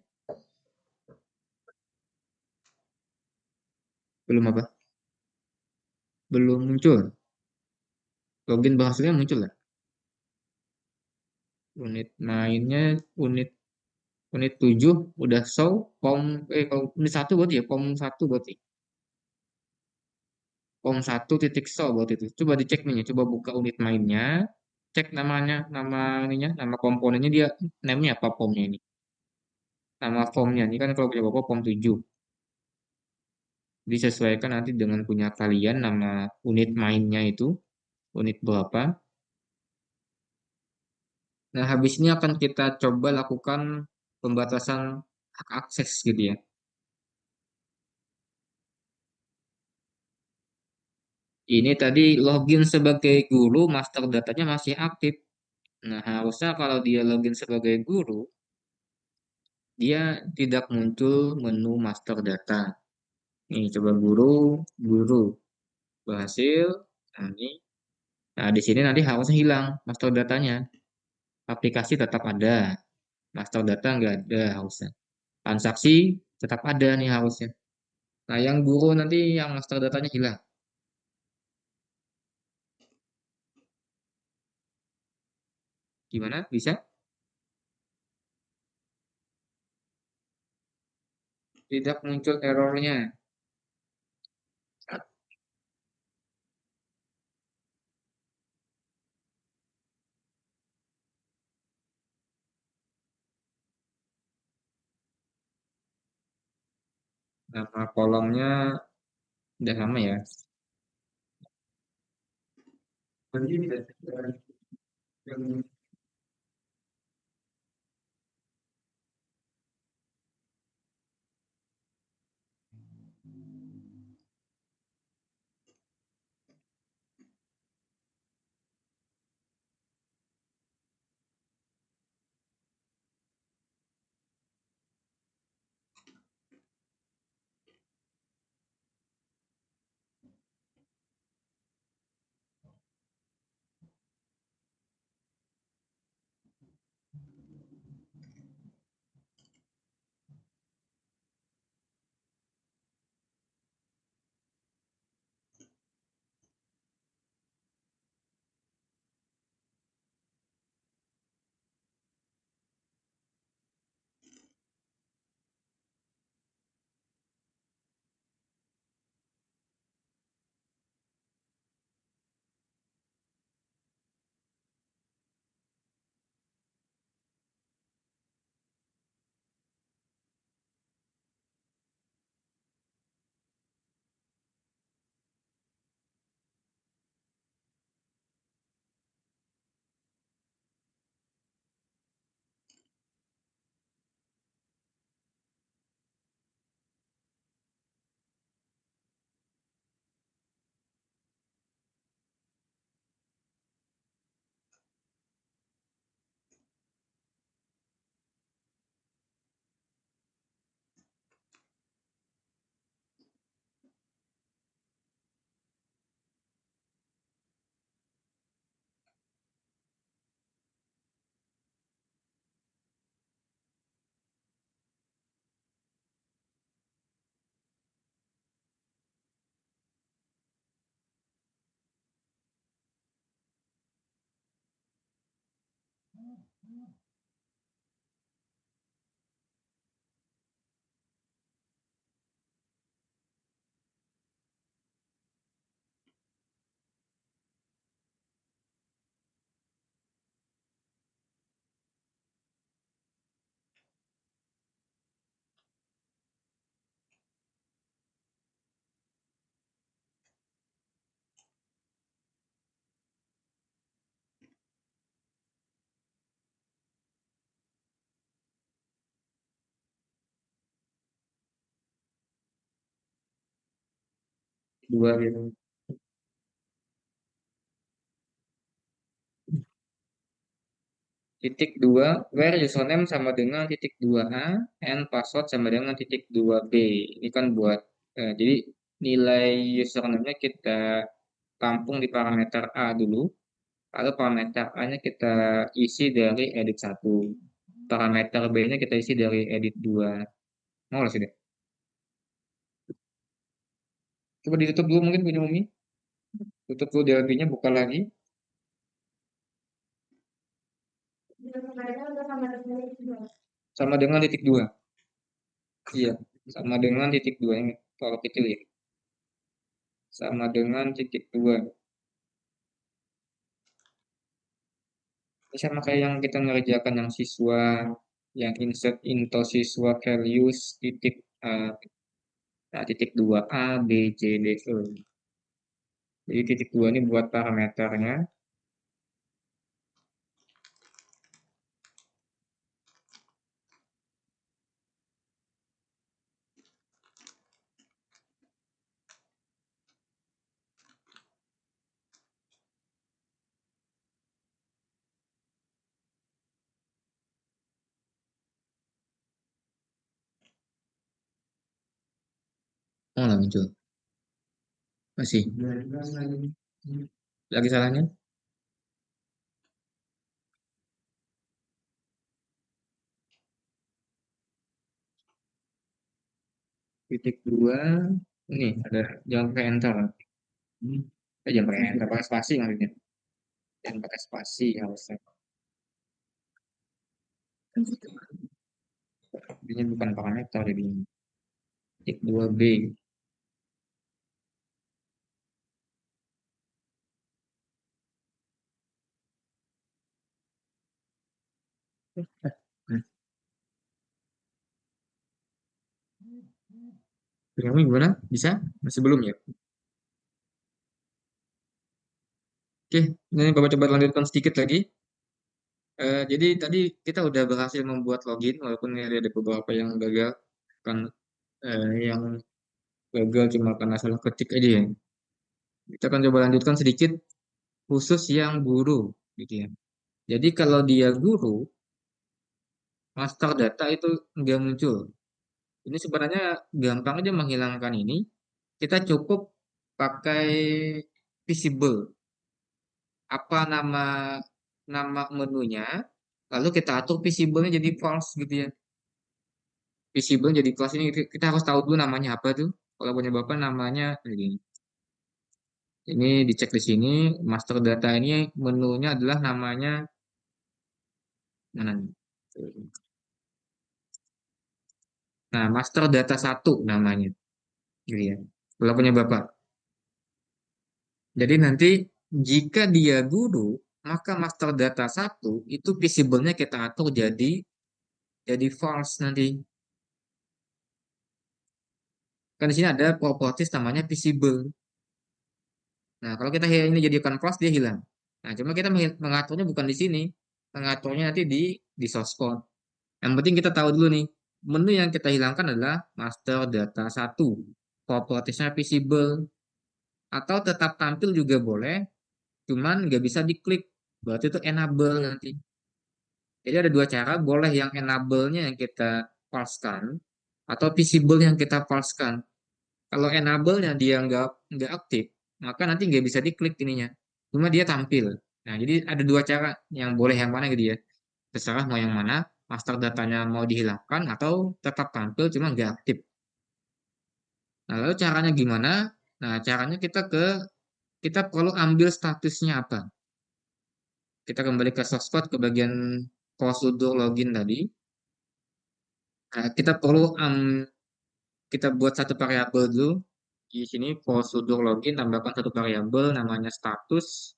Belum apa? Belum muncul. Login berhasilnya muncul lah. Unit mainnya, unit unit 7 udah show. Kalau unit satu berarti ya, POM 1 berarti. POM 1 titik show berarti itu. Coba dicek nih ya, coba buka unit mainnya. Cek namanya, nama ininya, nama komponennya dia, namanya apa POM-nya ini. Nama formnya, ini kan kalau punya Bapak POM 7. Disesuaikan nanti dengan punya kalian nama unit mainnya itu, unit berapa. Nah, habis ini akan kita coba lakukan pembatasan hak akses gitu ya. Ini tadi login sebagai guru, master datanya masih aktif. Nah, harusnya kalau dia login sebagai guru, dia tidak muncul menu master data. Nih, coba guru berhasil. Nah, ini. Nah, di sini nanti harusnya hilang master datanya. Aplikasi tetap ada, master data nggak ada harusnya. Transaksi tetap ada nih harusnya. Nah, yang guru nanti yang master datanya hilang. Gimana? Bisa? Tidak muncul errornya. Nama kolomnya udah lama ya. Dua gitu. Titik dua, where username sama dengan titik dua A, and password sama dengan titik dua B. Ini kan buat, jadi nilai username-nya kita tampung di parameter A dulu, lalu parameter A-nya kita isi dari edit satu, parameter B-nya kita isi dari edit dua. Mau lah sudah. Coba ditutup dulu mungkin punya Umi. Tutup dulu DLP-nya, buka lagi. Sama dengan titik dua. Iya, sama dengan titik dua ini. Kalau kecil ya. Sama dengan titik dua. Ini sama kayak yang kita ngerjakan yang siswa, yang insert into siswa values titik titik dua A, B, C, D, E. Jadi titik dua ini buat parameternya. Oh, lah muncul. Masih. Lagi salahnya? Titik dua. Ini ada, jangan pakai enter. Jangan pakai enter, pakai spasi maksudnya. Jangan pakai spasi harusnya. Ini bukan parameter jadi titik dua B. Kamu gimana? Bisa? Masih belum ya? Oke, ini Bapak coba lanjutkan sedikit lagi. Jadi tadi kita udah berhasil membuat login, walaupun ada beberapa yang gagal, kan yang gagal cuma karena salah ketik aja ya. Kita akan coba lanjutkan sedikit, khusus yang guru, gitu ya. Jadi kalau dia guru, master data itu nggak muncul. Ini sebenarnya gampang aja menghilangkan ini. Kita cukup pakai visible. Apa nama nama menunya, lalu kita atur visible-nya jadi false gitu ya. Visible jadi false ini kita harus tahu dulu namanya apa tuh. Kalau punya Bapak namanya ini. Ini dicek di sini, master data ini menunya adalah namanya mana nih? Nah, master data satu namanya. Gitu ya. Kalau punya Bapak. Jadi nanti jika dia guru, maka master data satu itu visible-nya kita atur jadi false nanti. Kan di sini ada properties namanya visible. Nah, kalau kita ini jadikan false dia hilang. Nah, cuma kita mengaturnya bukan di sini. Mengaturnya nanti di source code. Yang penting kita tahu dulu nih, menu yang kita hilangkan adalah master data satu. Propertiesnya visible atau tetap tampil juga boleh, cuman nggak bisa diklik. Berarti itu enable nanti. Jadi ada dua cara, boleh yang enable-nya yang kita falsekan atau visible yang kita falsekan. Kalau enable-nya dia nggak aktif, maka nanti nggak bisa diklik ininya. Cuma dia tampil. Nah, jadi ada dua cara yang boleh yang mana gitu ya. Terserah mau yang mana, master datanya mau dihilangkan atau tetap tampil cuma nggak aktif. Nah, lalu caranya gimana? Nah, caranya kita perlu ambil statusnya apa. Kita kembali ke source code ke bagian prosedur login tadi. Nah, kita perlu kita buat satu variabel dulu. Di sini prosedur login tambahkan satu variabel namanya status,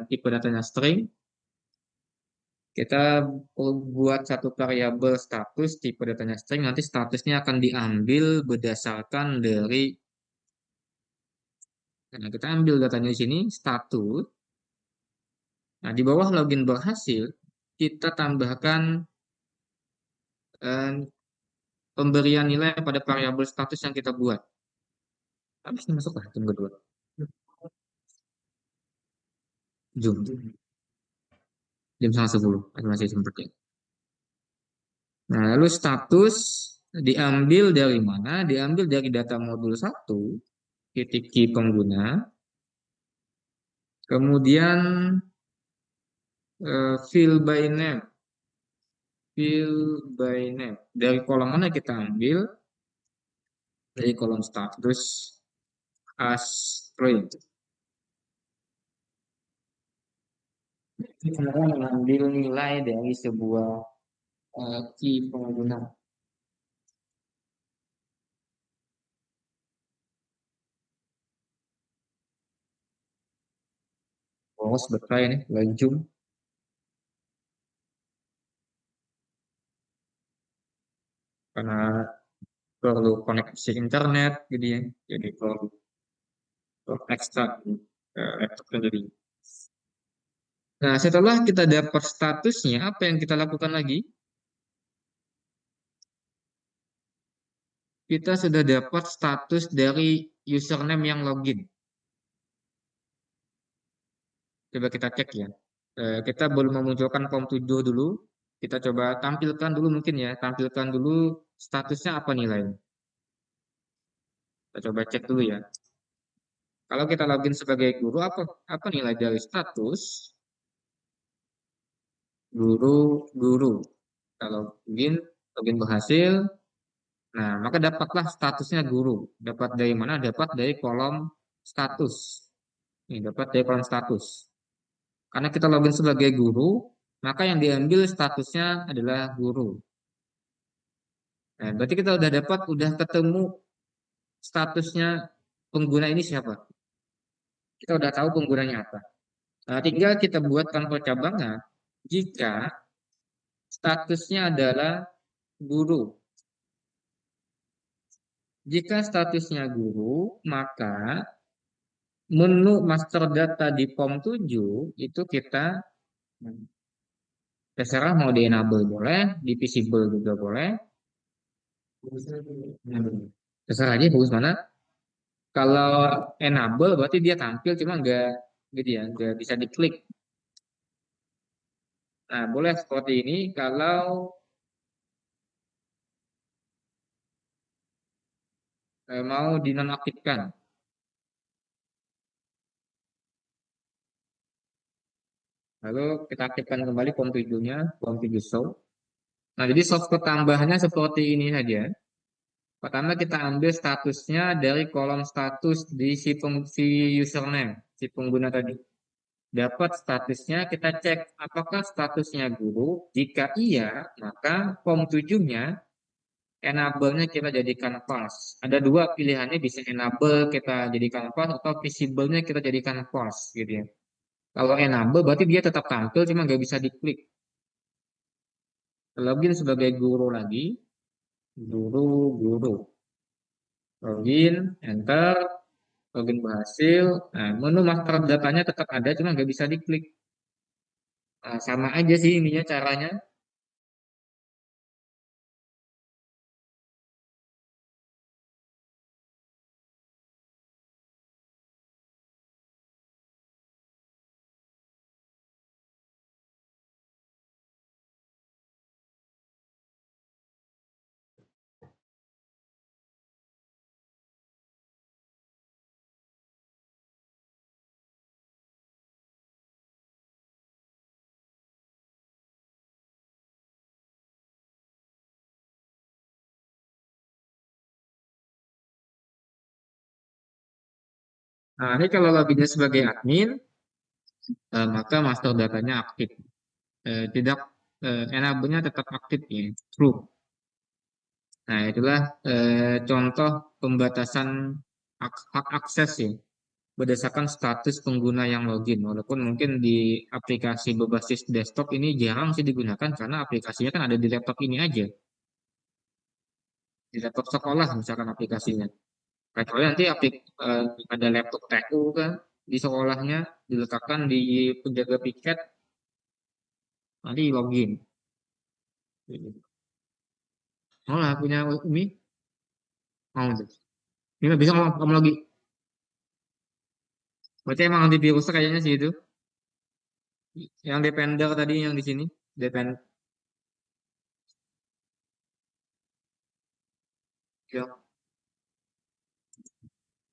tipe datanya string. Kita buat satu variabel status, tipe datanya string, nanti statusnya akan diambil berdasarkan dari, nah, kita ambil datanya di sini, status. Nah, di bawah login berhasil, kita tambahkan eh, pemberian nilai pada variabel status yang kita buat. Habis ini masuk lah, tunggu dulu. Jam, jam setengah 10, masih sempat ya. Nah, lalu status diambil dari mana? Diambil dari data modul 1, titik key pengguna. Kemudian fill by name. Fill by name. Dari kolom mana kita ambil? Dari kolom status as string. Kita mengambil nilai dari sebuah key pengguna. Oh, sebentar ini, lagi zoom. Karena perlu koneksi internet, gitu ya. Jadi perlu ekstrak laptop sendiri. Nah, setelah kita dapat statusnya, apa yang kita lakukan lagi? Kita sudah dapat status dari username yang login. Coba kita cek ya. Kita belum memunculkan form 7 dulu. Kita coba tampilkan dulu mungkin ya. Tampilkan dulu statusnya apa nilai. Kita coba cek dulu ya. Kalau kita login sebagai guru, apa nilai dari status? Guru. Kalau login berhasil, nah maka dapatlah statusnya guru. Dapat dari mana? Dapat dari kolom status. Ini dapat dari kolom status. Karena kita login sebagai guru, maka yang diambil statusnya adalah guru. Nah, berarti kita udah ketemu statusnya pengguna ini siapa. Kita udah tahu penggunanya apa. Nah, tinggal kita buat contoh cabangan jika statusnya adalah guru. Jika statusnya guru, maka menu master data di form 7 itu kita terserah mau di enable boleh, di visible juga boleh. Terserah aja bagus mana. Kalau enable berarti dia tampil cuma nggak gitu ya, nggak bisa diklik. Nah, boleh seperti ini kalau mau dinonaktifkan. Lalu kita aktifkan kembali form 7-nya, form 7 show. Nah, jadi softcode tambahannya seperti ini saja. Pertama kita ambil statusnya dari kolom status di si username, si pengguna tadi. Dapat statusnya, kita cek apakah statusnya guru. Jika iya, maka form 7-nya enable-nya kita jadikan false. Ada dua pilihannya, bisa enable kita jadikan false atau visible-nya kita jadikan false gitu ya. Kalau enable berarti dia tetap tampil cuma nggak bisa diklik. Login sebagai guru lagi, guru. Login, enter, login berhasil. Nah, menu master datanya tetap ada cuma nggak bisa diklik. Nah, sama aja sih ininya caranya. Nah, ini kalau loginnya sebagai admin, maka master datanya aktif. tidak enable-nya tetap aktif ya, true. Nah, itulah contoh pembatasan hak akses ya, berdasarkan status pengguna yang login. Walaupun mungkin di aplikasi berbasis desktop ini jarang sih digunakan karena aplikasinya kan ada di laptop ini aja, di laptop sekolah misalkan aplikasinya. Kecuali nanti ada laptop TU kan di sekolahnya diletakkan di penjaga piket, nanti login. Mau lah punya Umi, mau tuh. Ini nggak bisa ngomong kamu lagi. Berarti emang antivirus kayaknya sih itu. Yang Defender tadi yang di sini. Defender. Ya.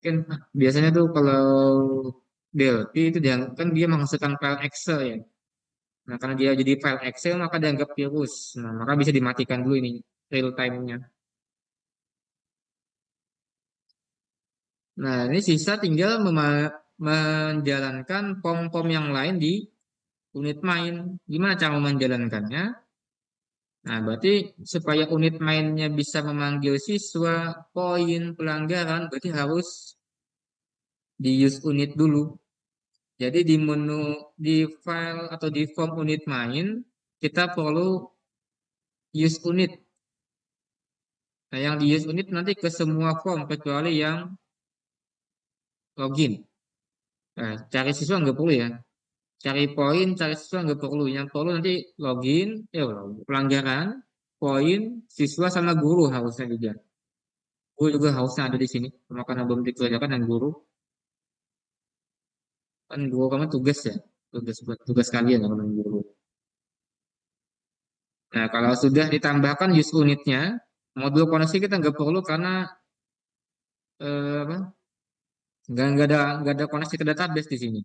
Kan biasanya tuh kalau Delphi itu dia kan dia menghasilkan file Excel ya. Nah, karena dia jadi file Excel maka dianggap virus. Nah, maka bisa dimatikan dulu ini real time-nya. Nah, ini sisa tinggal menjalankan pom-pom yang lain di unit main. Gimana cara menjalankannya? Nah, berarti supaya unit mainnya bisa memanggil siswa, poin, pelanggaran, berarti harus di use unit dulu. Jadi di menu, di file atau di form unit main, kita perlu use unit. Nah, yang di use unit nanti ke semua form kecuali yang login. Nah, cari siswa nggak perlu ya. Cari poin, cari siswa nggak perlu. Yang perlu nanti login, pelanggaran, poin, siswa sama guru harusnya juga. Guru juga harusnya ada di sini. Cuma karena belum dikerjakan dan guru, kan guru kamu tugas ya. Tugas kalian ya kalau guru. Nah, kalau sudah ditambahkan use unitnya, modul koneksi kita nggak perlu karena apa? Nggak ada koneksi ke database di sini.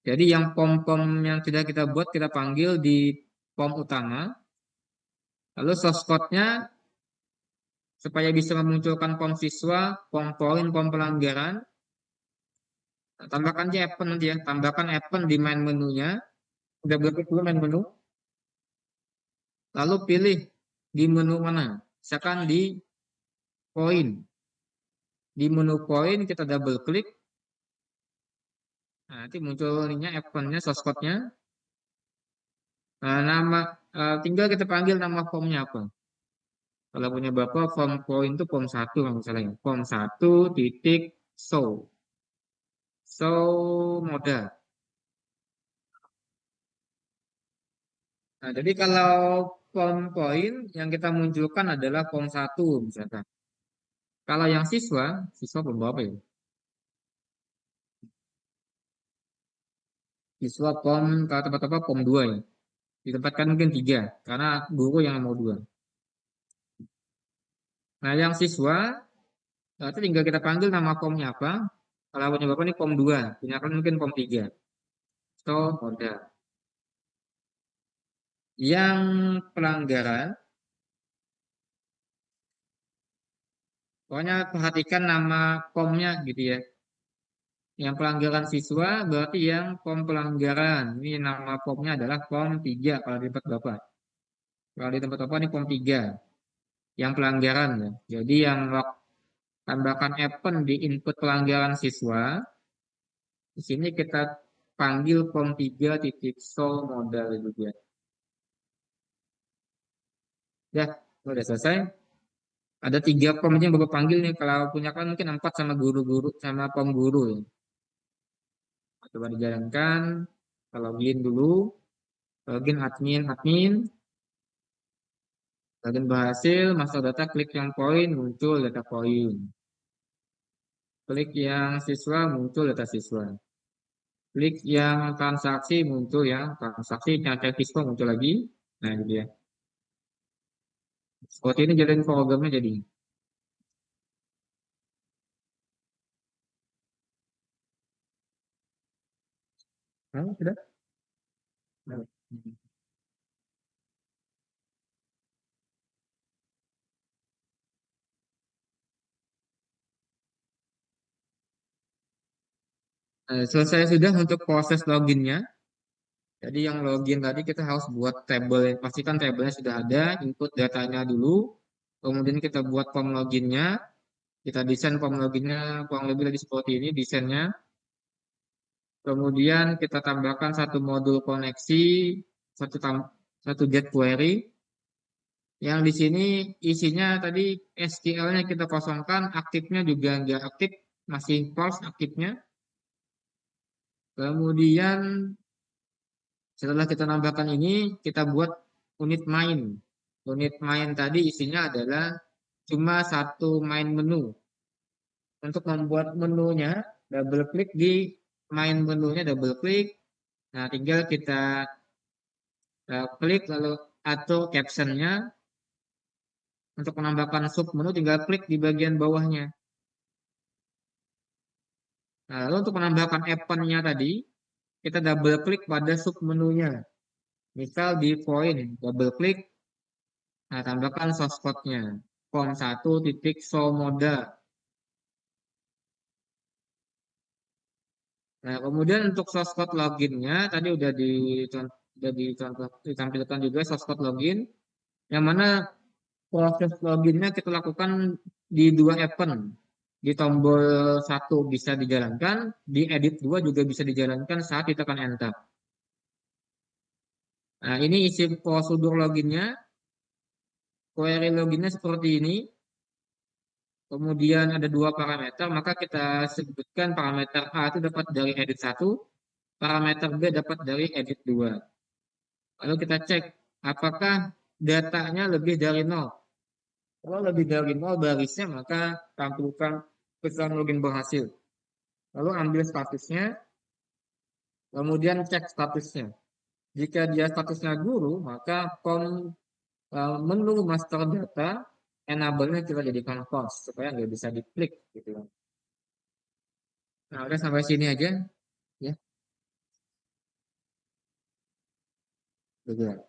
Jadi yang pom-pom yang sudah kita buat kita panggil di pom utama. Lalu source code-nya supaya bisa memunculkan pom siswa, pom poin, pom pelanggaran. Nah, tambahkan aja appen nanti ya. Tambahkan appen di main menunya. Udah berikut dulu main menu. Lalu pilih di menu mana. Misalkan di poin. Di menu poin kita double klik. Nah, nanti muncul ininya appennya, source code-nya. Nah, tinggal kita panggil nama formnya apa. Kalau punya Bapak, form poin itu form 1 kalau misalnya. Form 1 titik show. Show modal. Nah, jadi kalau form poin yang kita munculkan adalah form 1 misalkan. Kalau yang siswa form berapa ya? Siswa form, kalau tempat-tempat form 2 ya. Ditempatkan mungkin 3, karena guru yang mau 2. Nah, yang siswa, nanti tinggal kita panggil nama formnya apa. Kalau punya Bapak ini form 2, punya kan mungkin form 3. So, modal. Yang pelanggaran, pokoknya perhatikan nama formnya gitu ya. Yang pelanggaran siswa berarti yang form pelanggaran. Ini nama formnya adalah form 3 kalau di tempat Bapak. Kalau di tempat Bapak ini form 3 yang pelanggaran ya. Jadi yang tambahkan appen di input pelanggaran siswa. Di sini kita panggil form 3 titik show modal juga. Ya, udah selesai. Ada 3 form yang Bapak panggil nih. Kalau punya kan mungkin 4 sama guru-guru sama form guru ya. Coba dijalankan. Kalau login dulu. Login admin. Login berhasil, masuk data, klik yang poin, muncul data poin. Klik yang siswa, muncul data siswa. Klik yang transaksi, muncul ya. Transaksi, yang cek siswa, muncul lagi. Nah, gitu ya. Seperti ini jadiin programnya jadi. Oh, sudah? Nah. Selesai sudah untuk proses loginnya. Jadi yang login tadi kita harus buat tabel, pastikan tabelnya sudah ada, input datanya dulu, kemudian kita buat form loginnya, kita desain form loginnya, kurang lebih tadi seperti ini desainnya. Kemudian kita tambahkan satu modul koneksi, satu get query, yang di sini isinya tadi SQL-nya kita kosongkan, aktifnya juga nggak aktif, masih false aktifnya. Kemudian setelah kita nambahkan ini, kita buat unit main. Unit main tadi isinya adalah cuma satu main menu. Untuk membuat menunya, double klik di main menunya, double klik. Nah, tinggal kita klik lalu atur captionnya. Untuk menambahkan sub menu, tinggal klik di bagian bawahnya. Nah, lalu untuk menambahkan icon-nya tadi, kita double klik pada sub menunya. Misal di point, double klik. Nah, tambahkan source code-nya. Font 1 titik show mode. Nah, kemudian untuk source code loginnya tadi ditampilkan juga source code login, yang mana proses loginnya kita lakukan di dua event. Di tombol satu bisa dijalankan, di edit 2 juga bisa dijalankan saat ditekan enter. Nah, ini isi prosedur loginnya. Query loginnya seperti ini. Kemudian ada dua parameter, maka kita sebutkan parameter A itu dapat dari edit 1, parameter B dapat dari edit 2. Lalu kita cek apakah datanya lebih dari 0. Kalau lebih dari 0 barisnya, maka tampilkan pesan login berhasil. Lalu ambil statusnya, kemudian cek statusnya. Jika dia statusnya guru, maka menu master data enable-nya kita jadikan false supaya nggak bisa diklik gitu. Nah, udah sampai sini aja ya. Udah.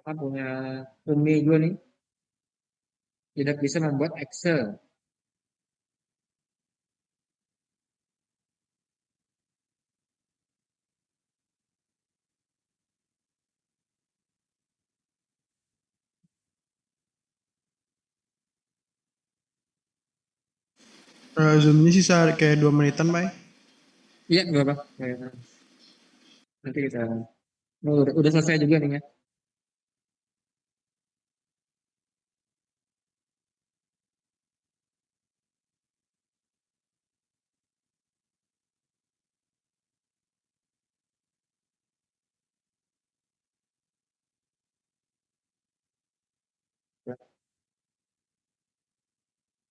Kita punya Umi juga nih, tidak bisa membuat Excel. Zoom-nya sisa kayak 2 menitan, Pak. Iya, nggak apa. Nanti kita, udah selesai juga nih ya.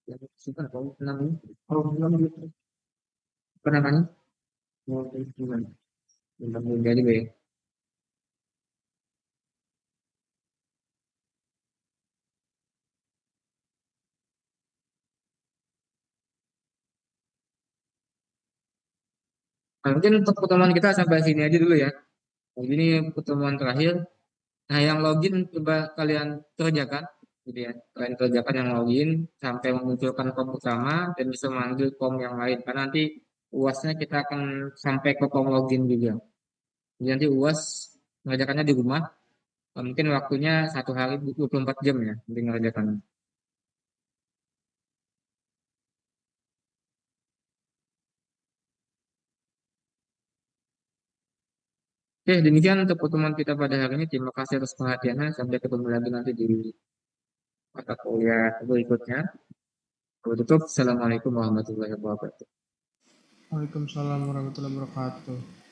Ya, ya, simpan kalau namanya, kalau namanya apa namanya? Mau gimana? Mudah juga ya. Nah, mungkin untuk pertemuan kita sampai sini aja dulu ya. Nah, ini pertemuan terakhir. Nah, yang login coba kalian kerjakan, gitu ya. Kalian kerjakan yang login sampai memunculkan form utama dan bisa memanggil form yang lain. Karena nanti UASnya kita akan sampai ke form login juga. Jadi nanti UAS mengerjakannya di rumah. Mungkin waktunya satu hari 24 jam ya, untuk mengerjakan. Oke, demikian untuk pertemuan kita pada hari ini. Terima kasih atas perhatiannya. Sampai ketemu lagi nanti di mata kuliah berikutnya. Kalau tutup, Assalamualaikum warahmatullahi wabarakatuh. Waalaikumsalam warahmatullahi wabarakatuh.